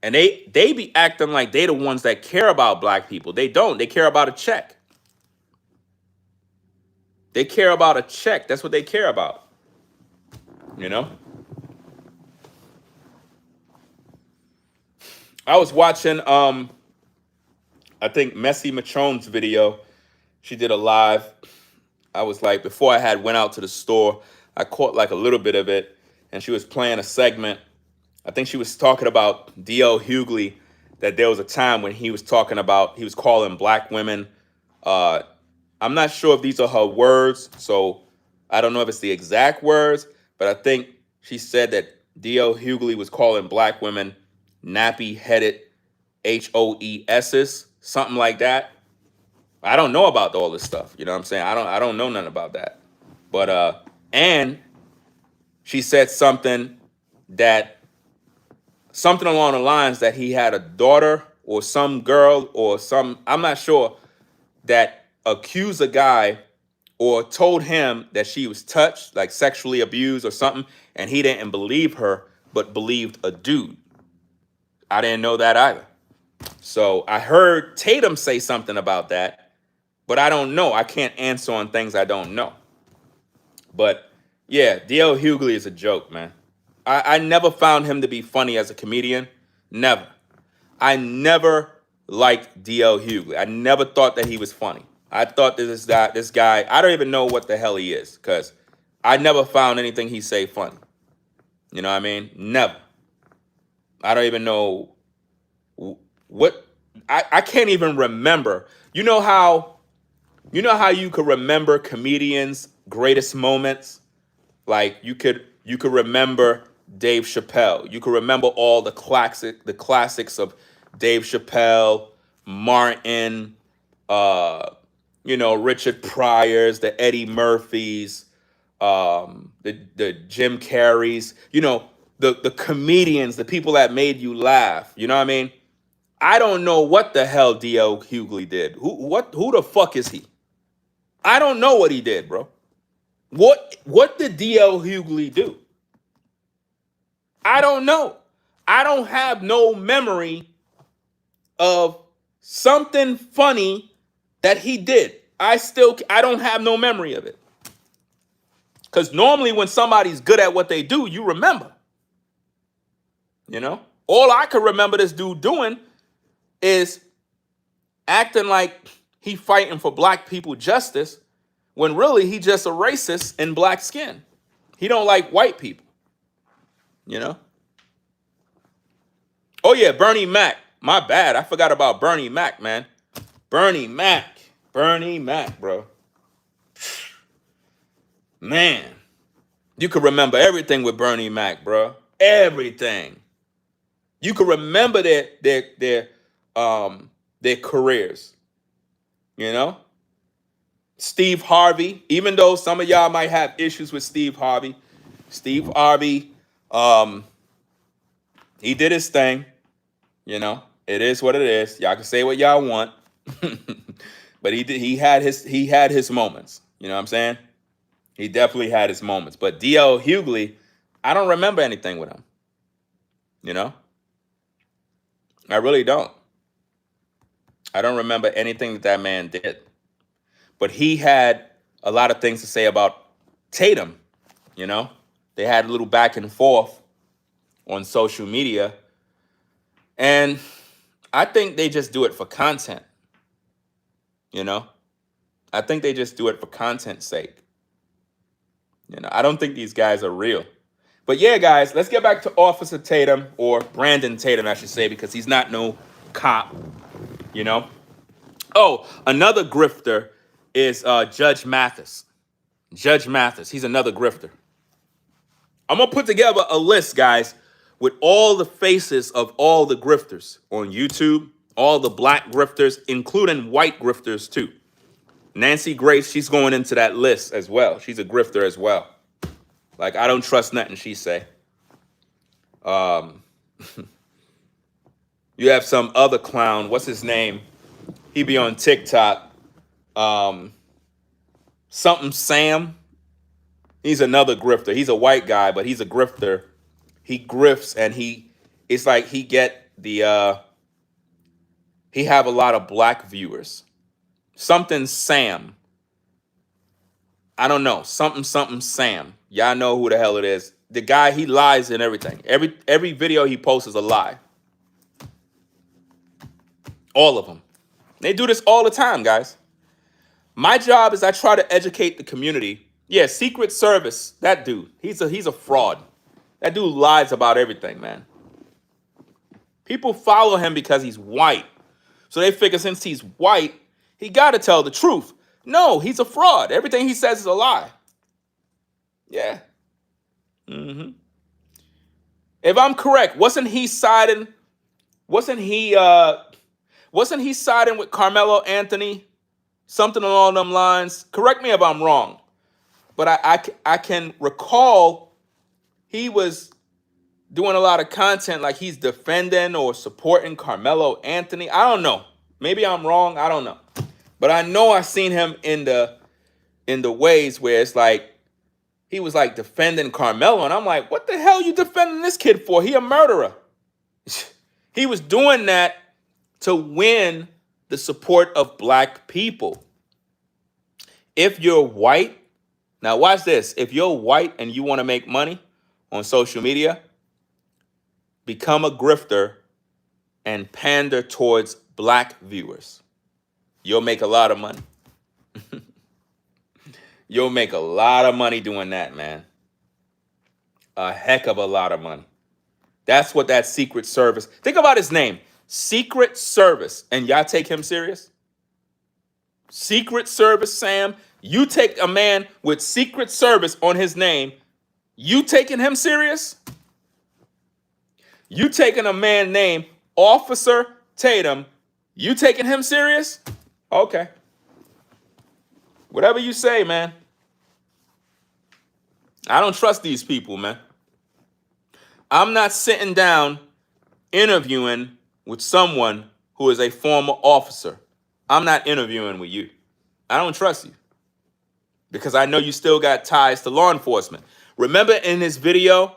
[SPEAKER 1] And they be acting like they the ones that care about black people. They don't. They care about a check. They care about a check. That's what they care about. You know? I was watching I think Messy Machone's video. She did a live. I was like, before I had went out to the store, I caught like a little bit of it, and she was playing a segment. I think she was talking about D.L. Hughley, that there was a time when he was calling black women. I'm not sure if these are her words, so I don't know if it's the exact words, but I think she said that D.L. Hughley was calling black women nappy-headed HOESs, something like that. I don't know about all this stuff. You know what I'm saying? I don't know nothing about that. But and she said something along the lines that he had a daughter or some girl or I'm not sure, that accused a guy or told him that she was touched, like sexually abused or something, and he didn't believe her, but believed a dude. I didn't know that either. So I heard Tatum say something about that, but I don't know. I can't answer on things I don't know. But yeah, D.L. Hughley is a joke, man. I never found him to be funny as a comedian. Never. I never liked D.L. Hughley. I never thought that he was funny. I thought that this guy, I don't even know what the hell he is, because I never found anything he say funny. You know what I mean? Never. I don't even know what, I can't even remember. You know how you could remember comedians' greatest moments? Like you could remember Dave Chappelle. You could remember all the classics of Dave Chappelle, Martin, Richard Pryors, the Eddie Murphys, the Jim Carreys, the comedians, the people that made you laugh. You know what I mean? I don't know what the hell D.L. Hughley did. Who the fuck is he? I don't know what he did, bro. What did D.L. Hughley do? I don't know. I don't have no memory of something funny that he did. I don't have no memory of it. Because normally when somebody's good at what they do, you remember. All I could remember this dude doing is acting like he fighting for black people justice, when really he just a racist in black skin. He don't like white people. Oh yeah, Bernie Mac. My bad. I forgot about Bernie Mac, man. Bernie Mac, bro. Man, you could remember everything with Bernie Mac, bro. Everything. You could remember their careers. Steve Harvey, even though some of y'all might have issues with Steve Harvey, he did his thing. It is what it is. Y'all can say what y'all want, but he had his moments. You know what I'm saying? He definitely had his moments. But D.L. Hughley, I don't remember anything with him. I really don't. I don't remember anything that man did. But he had a lot of things to say about Tatum. They had a little back and forth on social media. And I think they just do it for content. I think they just do it for content's sake. I don't think these guys are real. But yeah, guys, let's get back to Officer Tatum, or Brandon Tatum, I should say, because he's not no cop. Oh, another grifter is Judge Mathis. Judge Mathis, he's another grifter. I'm going to put together a list, guys, with all the faces of all the grifters on YouTube, all the black grifters, including white grifters too. Nancy Grace, she's going into that list as well. She's a grifter as well. Like, I don't trust nothing she say. You have some other clown. What's his name? He be on TikTok. Something Sam. He's another grifter. He's a white guy, but he's a grifter. He grifts, and it's like he have a lot of black viewers. Something Sam. I don't know. Something Sam. Y'all know who the hell it is. The guy, he lies in everything. Every video he posts is a lie. All of them. They do this all the time, guys. My job is I try to educate the community. Yeah, Secret Service, that dude, he's a fraud. That dude lies about everything, man. People follow him because he's white. So they figure since he's white, he got to tell the truth. No, he's a fraud. Everything he says is a lie. Yeah. If I'm correct, wasn't he siding with Carmelo Anthony? Something along them lines. Correct me if I'm wrong. But I can recall he was doing a lot of content like he's defending or supporting Carmelo Anthony. I don't know. Maybe I'm wrong. I don't know. But I know I seen him in the ways where it's like he was like defending Carmelo, and I'm like, what the hell you defending this kid for? He a murderer. He was doing that to win the support of black people. If you're white, now watch this. If you're white and you want to make money on social media, become a grifter and pander towards black viewers. You'll make a lot of money. You'll make a lot of money doing that, man. A heck of a lot of money. That's what that Secret Service. Think about his name. Secret Service. And y'all take him serious? Secret Service, Sam. You take a man with Secret Service on his name. You taking him serious? You taking a man named Officer Tatum. You taking him serious? Okay. Whatever you say, man. I don't trust these people, man. I'm not sitting down interviewing with someone who is a former officer. I'm not interviewing with you. I don't trust you because I know you still got ties to law enforcement. Remember in his video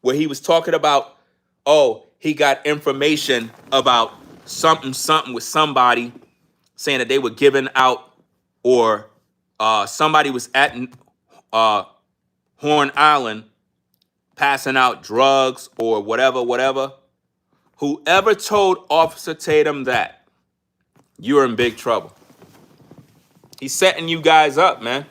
[SPEAKER 1] where he was talking about, oh, he got information about something with somebody saying that they were giving out, or somebody was at Horn Island passing out drugs or whatever. Whoever told Officer Tatum that, you're in big trouble. He's setting you guys up, man.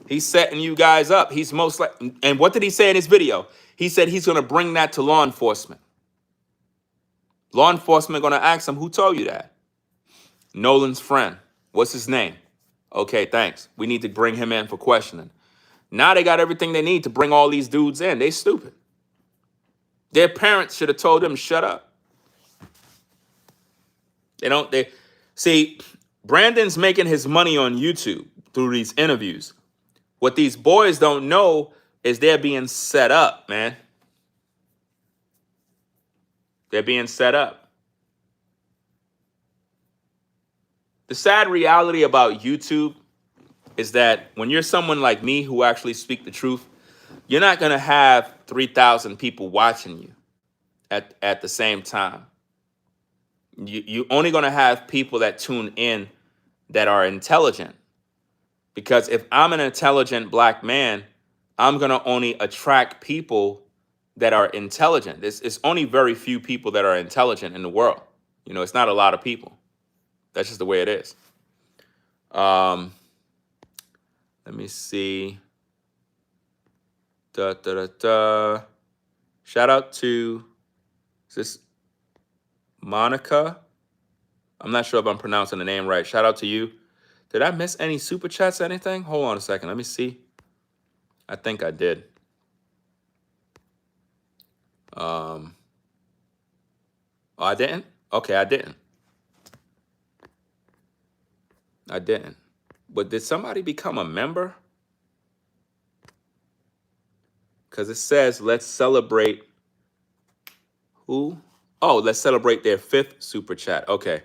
[SPEAKER 1] He's setting you guys up. He's most like, and what did he say in his video? He said he's going to bring that to law enforcement. Law enforcement going to ask him, who told you that? Nolan's friend. What's his name? Okay, thanks. We need to bring him in for questioning. Now they got everything they need to bring all these dudes in. They stupid. Their parents should have told them, shut up. They see, Brandon's making his money on YouTube through these interviews. What these boys don't know is they're being set up, man. They're being set up. The sad reality about YouTube is that when you're someone like me who actually speak the truth, you're not going to have 3,000 people watching you at the same time. You're only going to have people that tune in that are intelligent. Because if I'm an intelligent black man, I'm going to only attract people that are intelligent. It's only very few people that are intelligent in the world. You know, it's not a lot of people. That's just the way it is. Let me see. Shout out to, is this Monica? I'm not sure if I'm pronouncing the name right. Shout out to you. Did I miss any super chats or anything? Hold on a second. Let me see. I think I did. Oh, I didn't? Okay, I didn't. But did somebody become a member? Because it says, let's celebrate who? Oh, let's celebrate their 5th super chat. Okay.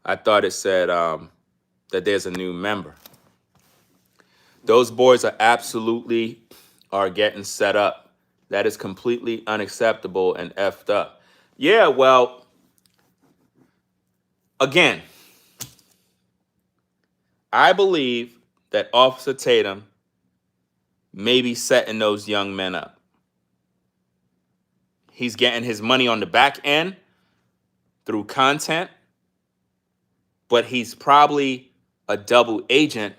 [SPEAKER 1] I thought it said that there's a new member. Those boys are absolutely getting set up. That is completely unacceptable and effed up. Yeah, well, again, I believe that Officer Tatum may be setting those young men up. He's getting his money on the back end through content, but he's probably a double agent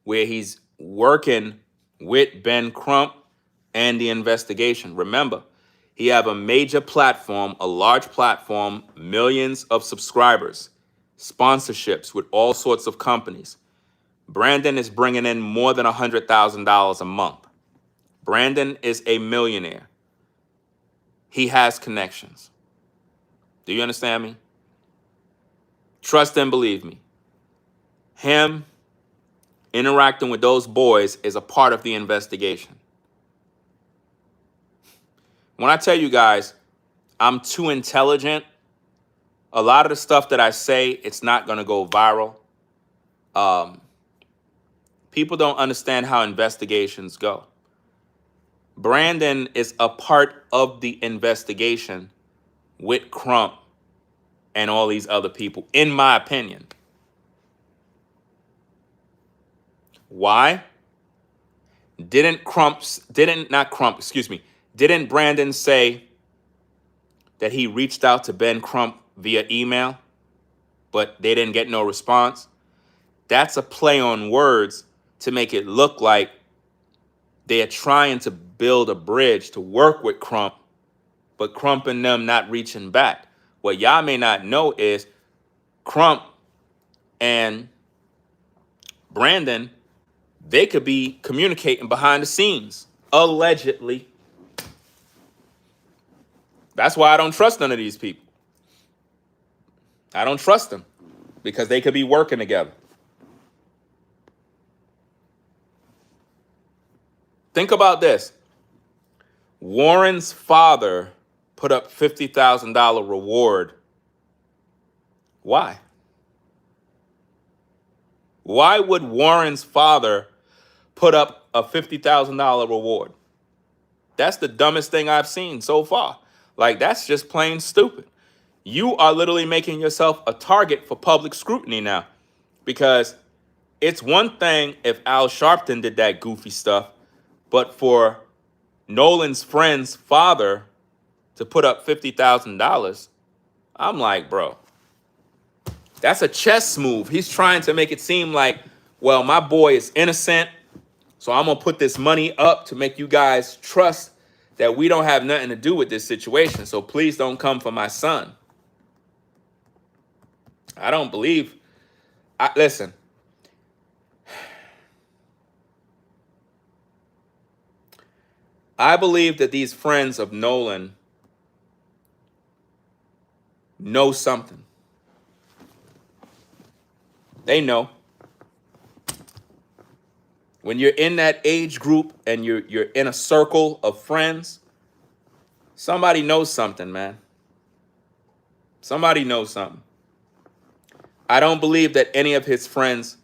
[SPEAKER 1] where he's working with Ben Crump and the investigation. Remember, he have a major platform, a large platform, millions of subscribers, sponsorships with all sorts of companies. Brandon is bringing in more than $100,000 a month. Brandon is a millionaire. He has connections. Do you understand me? Trust and believe me. Him interacting with those boys is a part of the investigation. When I tell you guys, I'm too intelligent, a lot of the stuff that I say, it's not going to go viral. People don't understand how investigations go. Brandon is a part of the investigation with Crump and all these other people, in my opinion. Why? Didn't Brandon say, that he reached out to Ben Crump via email, but they didn't get no response. That's a play on words to make it look like they're trying to build a bridge to work with Crump, but Crump and them not reaching back. What y'all may not know is Crump and Brandon, they could be communicating behind the scenes, allegedly. That's why I don't trust none of these people. I don't trust them because they could be working together. Think about this. Warren's father put up $50,000 reward. Why? Why would Warren's father put up a $50,000 reward? That's the dumbest thing I've seen so far. Like, that's just plain stupid. You are literally making yourself a target for public scrutiny now. Because it's one thing if Al Sharpton did that goofy stuff, but for Nolan's friend's father to put up $50,000, I'm like, bro, that's a chess move. He's trying to make it seem like, well, my boy is innocent, so I'm going to put this money up to make you guys trust that we don't have nothing to do with this situation. So please don't come for my son. I don't believe. Listen. I believe that these friends of Nolan know something. They know. When you're in that age group and you're in a circle of friends, somebody knows something, man. Somebody knows something. I don't believe that any of his friends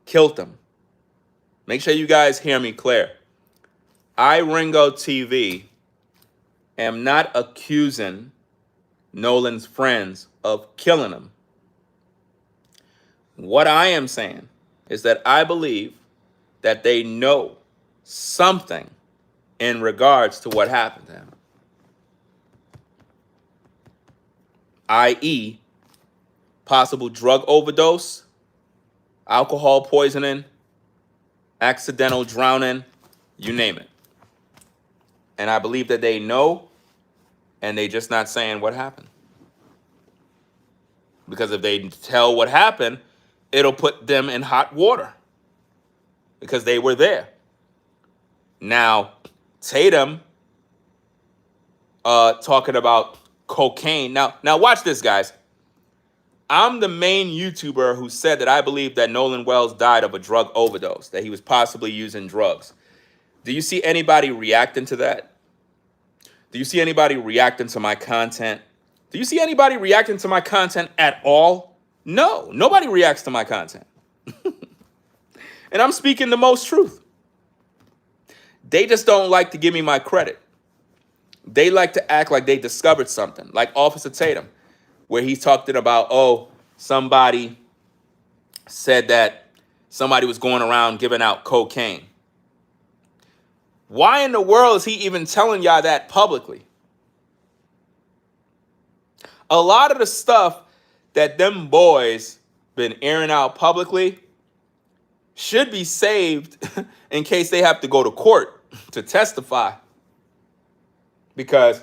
[SPEAKER 1] killed him. Make sure you guys hear me clear. I, Ringo TV, am not accusing Nolan's friends of killing him. What I am saying is that I believe that they know something in regards to what happened to him. I.e., possible drug overdose, alcohol poisoning, accidental drowning, you name it. And I believe that they know, and they just not saying what happened. Because if they tell what happened, it'll put them in hot water. Because they were there. Now, Tatum talking about cocaine. Now watch this, guys. I'm the main YouTuber who said that I believe that Nolan Wells died of a drug overdose, that he was possibly using drugs. Do you see anybody reacting to that? Do you see anybody reacting to my content? Do you see anybody reacting to my content at all? No, nobody reacts to my content. And I'm speaking the most truth. They just don't like to give me my credit. They like to act like they discovered something, like Officer Tatum, where he's talking about, oh, somebody said that somebody was going around giving out cocaine. Why in the world is he even telling y'all that publicly? A lot of the stuff that them boys been airing out publicly should be saved in case they have to go to court to testify. Because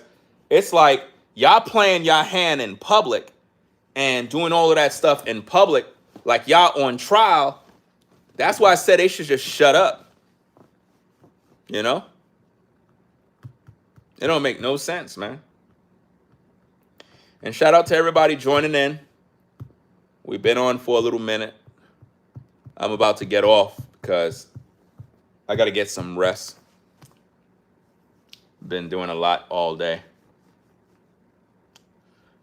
[SPEAKER 1] it's like y'all playing y'all hand in public and doing all of that stuff in public like y'all on trial. That's why I said they should just shut up. You know? It don't make no sense, man. And shout out to everybody joining in. We've been on for a little minute. I'm about to get off because I got to get some rest. Been doing a lot all day.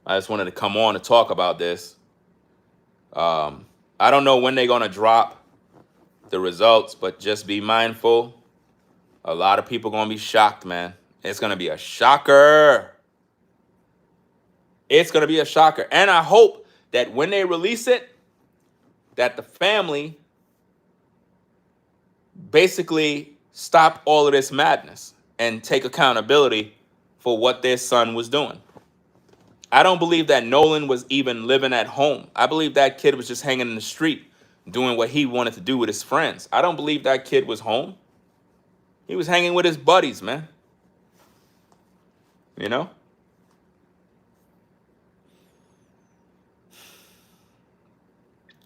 [SPEAKER 1] I just wanted to come on to talk about this. I don't know when they're going to drop the results, but just be mindful. A lot of people going to be shocked, man. It's going to be a shocker. It's going to be a shocker. And I hope that when they release it, that the family basically stop all of this madness and take accountability for what their son was doing. I don't believe that Nolan was even living at home. I believe that kid was just hanging in the street doing what he wanted to do with his friends. I don't believe that kid was home. He was hanging with his buddies, man. You know?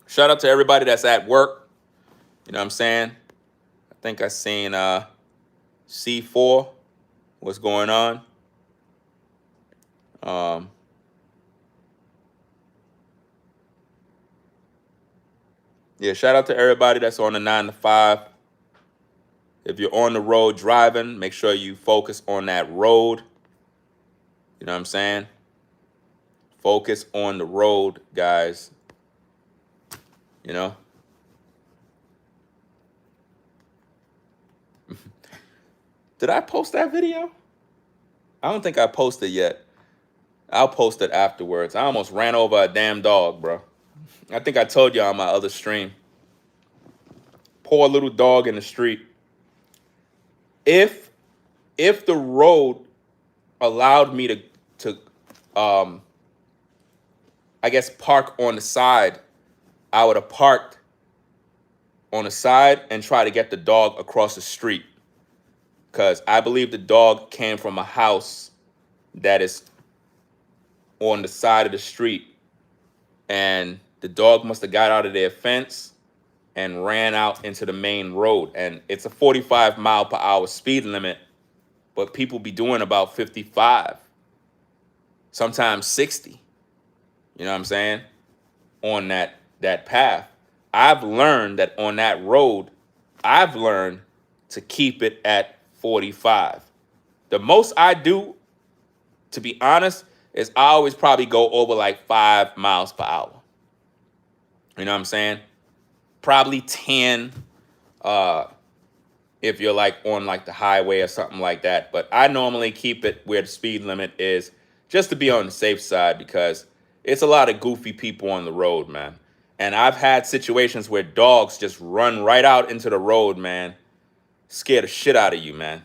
[SPEAKER 1] Shout out to everybody that's at work. You know what I'm saying? I think I seen C4. What's going on? Yeah, shout out to everybody that's on the 9 to 5. If you're on the road driving, make sure you focus on that road. You know what I'm saying? Focus on the road, guys. You know? Did I post that video? I don't think I posted yet. I'll post it afterwards. I almost ran over a damn dog, bro. I think I told y'all on my other stream. Poor little dog in the street. If the road allowed me to I guess park on the side, I would have parked on the side and try to get the dog across the street. Because I believe the dog came from a house that is on the side of the street. And the dog must have got out of their fence and ran out into the main road. And it's a 45 mile per hour speed limit, but people be doing about 55, sometimes 60. You know what I'm saying? On that path. I've learned that on that road, I've learned to keep it at 45. The most I do, to be honest, is I always probably go over like 5 miles per hour. You know what I'm saying? Probably 10 if you're like on like the highway or something like that. But I normally keep it where the speed limit is, just to be on the safe side, because it's a lot of goofy people on the road, man. And I've had situations where dogs just run right out into the road, man. Scare the shit out of you, man.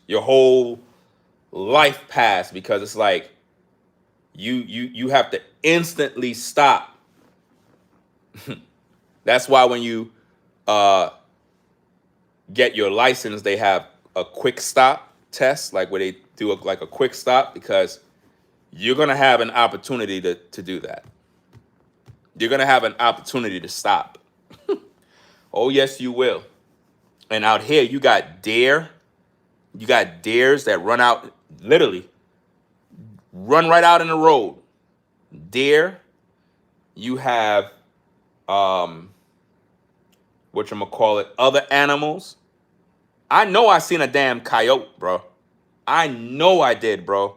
[SPEAKER 1] Your whole life passed, because it's like you have to instantly stop. That's why when you get your license, they have a quick stop test, like where they do like a quick stop, because you're gonna have an opportunity to do that. You're gonna have an opportunity to stop. Oh yes, you will. And out here, you got deer. You got deers that run out, literally run right out in the road. Deer. You have whatchamacallit, other animals. I know I seen a damn coyote, bro. I know I did, bro.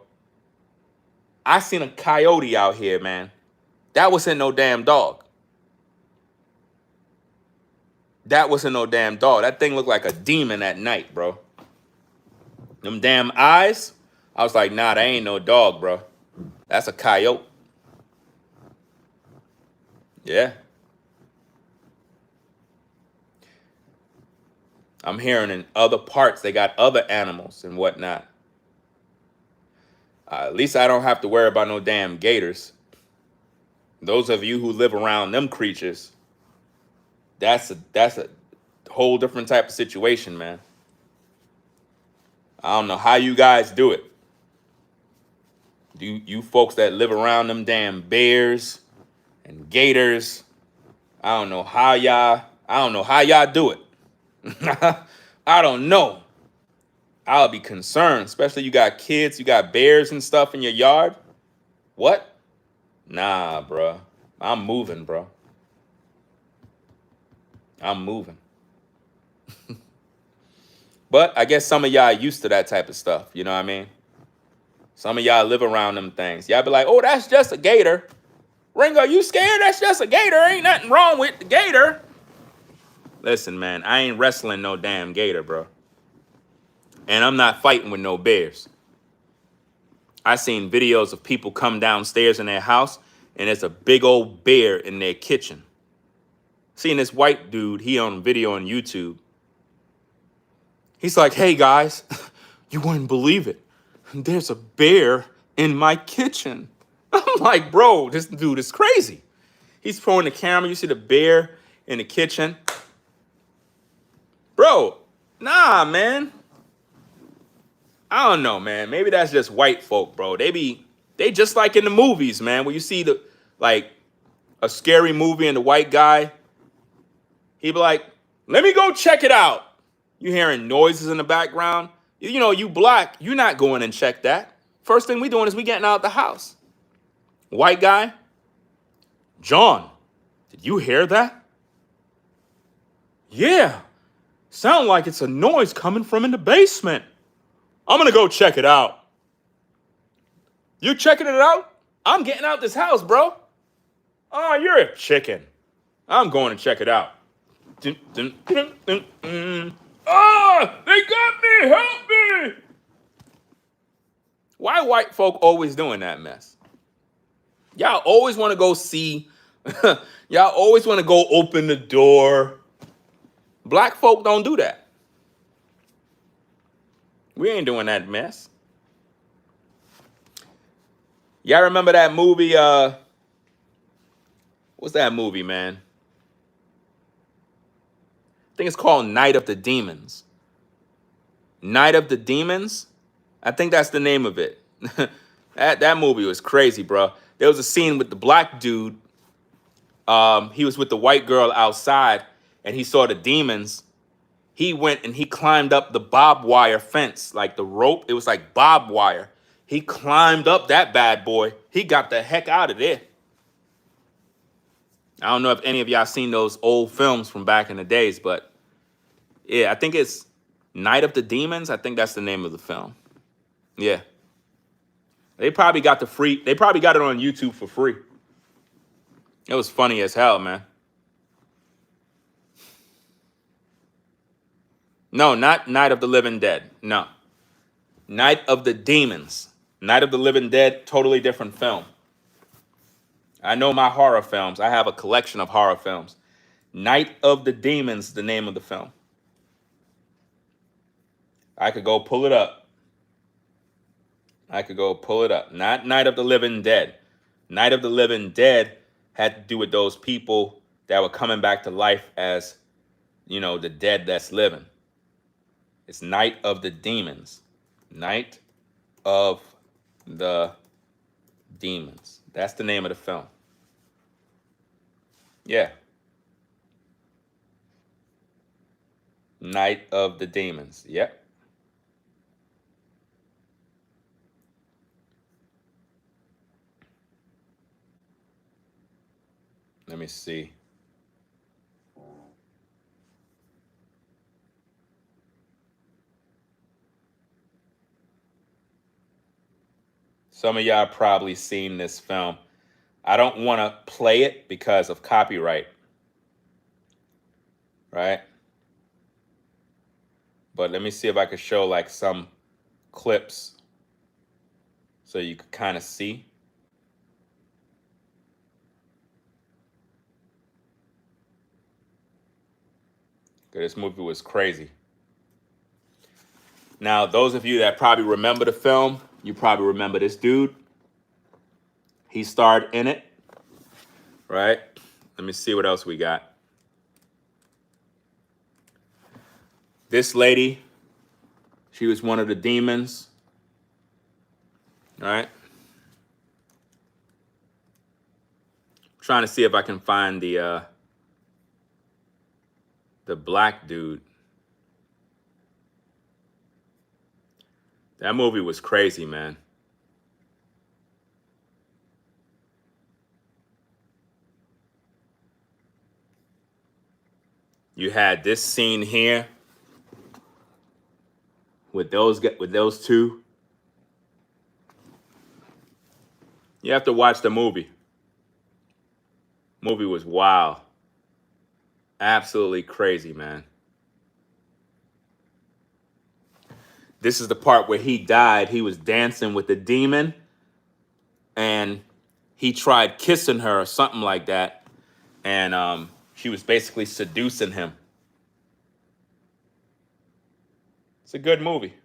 [SPEAKER 1] I seen a coyote out here, man. That wasn't no damn dog. That wasn't no damn dog. That thing looked like a demon at night, bro. Them damn eyes. I was like, nah, that ain't no dog, bro. That's a coyote. Yeah. I'm hearing in other parts they got other animals and whatnot. At least I don't have to worry about no damn gators. Those of you who live around them creatures, that's a whole different type of situation, man. I don't know how you guys do it. You folks that live around them damn bears and gators, I don't know how y'all do it. I don't know. I'll be concerned, especially you got kids, you got bears and stuff in your yard. What? Nah, bro. I'm moving, bro. I'm moving. But I guess some of y'all used to that type of stuff. You know what I mean? Some of y'all live around them things. Y'all be like, oh, that's just a gator. Ringo, you scared? That's just a gator. Ain't nothing wrong with the gator. Listen, man, I ain't wrestling no damn gator, bro. And I'm not fighting with no bears. I seen videos of people come downstairs in their house and there's a big old bear in their kitchen. Seeing this white dude, he on video on YouTube. He's like, hey guys, you wouldn't believe it. There's a bear in my kitchen. I'm like, bro, this dude is crazy. He's throwing the camera. You see the bear in the kitchen. Bro, nah, man. I don't know, man. Maybe that's just white folk, bro. They just like in the movies, man. When you see like a scary movie and the white guy, he be like, let me go check it out. You hearing noises in the background. You know, you black, you're not going and check that. First thing we doing is we getting out the house. White guy, John, did you hear that? Yeah, sound like it's a noise coming from in the basement. I'm gonna go check it out. You checking it out? I'm getting out this house, bro. Oh, you're a chicken. I'm going to check it out. Dun, dun, dun, dun, dun. Oh, they got me. Help me. Why white folk always doing that mess? Y'all always want to go see. Y'all always want to go open the door. Black folk don't do that. We ain't doing that mess. Y'all remember that movie? What's that movie, man? I think it's called Night of the Demons. Night of the Demons? I think that's the name of it. That movie was crazy, bro. There was a scene with the black dude. He was with the white girl outside, and he saw the demons. He went and he climbed up the barbed wire fence, like the rope. It was like barbed wire. He climbed up that bad boy. He got the heck out of there. I don't know if any of y'all seen those old films from back in the days, but yeah, I think it's Night of the Demons. I think that's the name of the film. Yeah. They probably got they probably got it on YouTube for free. It was funny as hell, man. No, not Night of the Living Dead. No. Night of the Demons. Night of the Living Dead, totally different film. I know my horror films. I have a collection of horror films. Night of the Demons, the name of the film. I could go pull it up. Not Night of the Living Dead. Night of the Living Dead had to do with those people that were coming back to life as, you know, the dead that's living. It's Night of the Demons. Night of the Demons. That's the name of the film. Yeah. Night of the Demons. Yep. Let me see. Some of y'all probably seen this film. I don't want to play it because of copyright. Right? But let me see if I can show like some clips so you can kind of see. This movie was crazy. Now, those of you that probably remember the film, you probably remember this dude. He starred in it, right? Let me see what else we got. This lady, she was one of the demons, right? Trying to see if I can find the black dude. That movie was crazy, man. You had this scene here with those two. You have to watch the movie. Movie was wild. Absolutely crazy, man. This is the part where he died. He was dancing with the demon, and he tried kissing her or something like that, and she was basically seducing him. It's a good movie.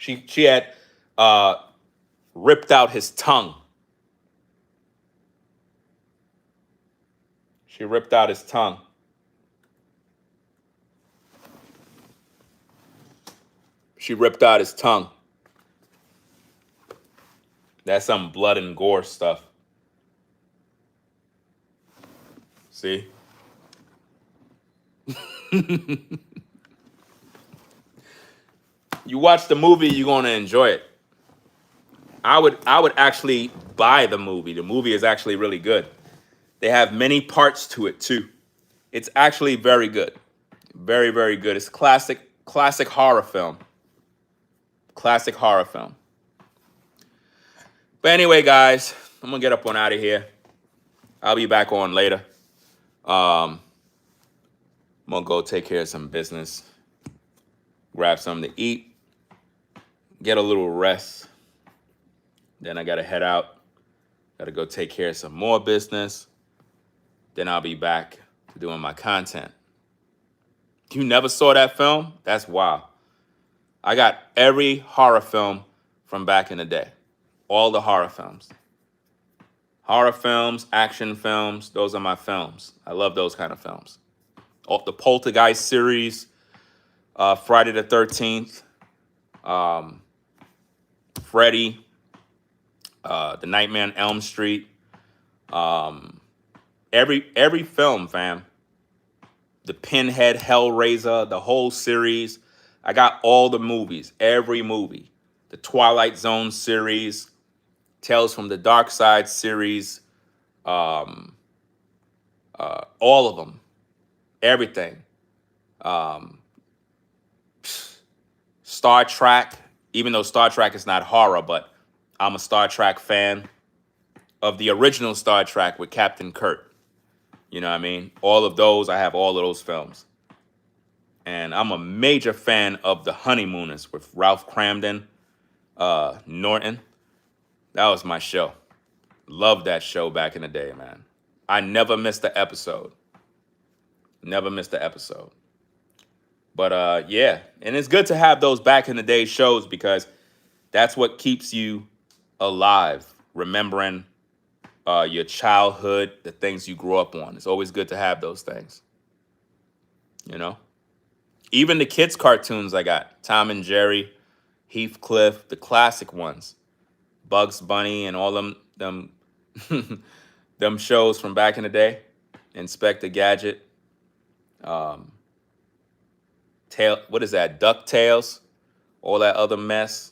[SPEAKER 1] She had ripped out his tongue. She ripped out his tongue. She ripped out his tongue. That's some blood and gore stuff. See? You watch the movie, you're going to enjoy it. I would actually buy the movie. The movie is actually really good. They have many parts to it too. It's actually very good. Very, very good. It's classic horror film. Classic horror film. But anyway, guys, I'm going to get up on out of here. I'll be back on later. I'm going to go take care of some business. Grab something to eat. Get a little rest. Then I got to head out. Got to go take care of some more business. Then I'll be back to doing my content. You never saw that film? That's wild. I got every horror film from back in the day. All the horror films. Horror films, action films, those are my films. I love those kind of films. The Poltergeist series, Friday the 13th, Freddy, The Nightmare on Elm Street, every film, fam. The Pinhead, Hellraiser, the whole series. I got all the movies, every movie. The Twilight Zone series, Tales from the Dark Side series, all of them, everything. Star Trek, even though Star Trek is not horror, but I'm a Star Trek fan of the original Star Trek with Captain Kirk. You know what I mean? All of those, I have all of those films. And I'm a major fan of The Honeymooners with Ralph Cramden, Norton. That was my show. Loved that show back in the day, man. I never missed an episode. Never missed an episode. But yeah, and it's good to have those back in the day shows because that's what keeps you alive, remembering your childhood, the things you grew up on. It's always good to have those things. You know? Even the kids' cartoons I got. Tom and Jerry, Heathcliff, the classic ones. Bugs Bunny and all them them shows from back in the day. Inspector Gadget. What is that? DuckTales. All that other mess.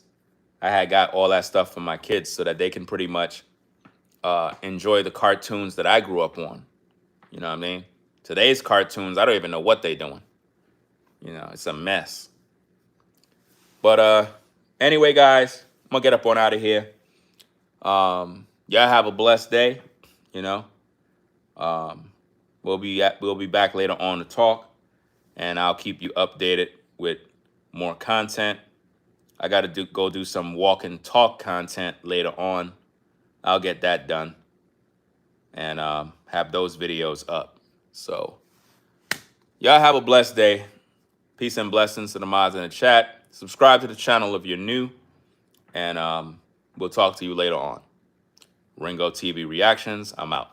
[SPEAKER 1] I had got all that stuff for my kids so that they can pretty much enjoy the cartoons that I grew up on. You know what I mean? Today's cartoons, I don't even know what they're doing. You know, it's a mess. But anyway, guys, I'm gonna get up on out of here. Y'all have a blessed day. You know, we'll be back later on to talk, and I'll keep you updated with more content. I got to go do some walk and talk content later on. I'll get that done and have those videos up. So y'all have a blessed day. Peace and blessings to the mods in the chat. Subscribe to the channel if you're new, and we'll talk to you later on. Ringo TV Reactions, I'm out.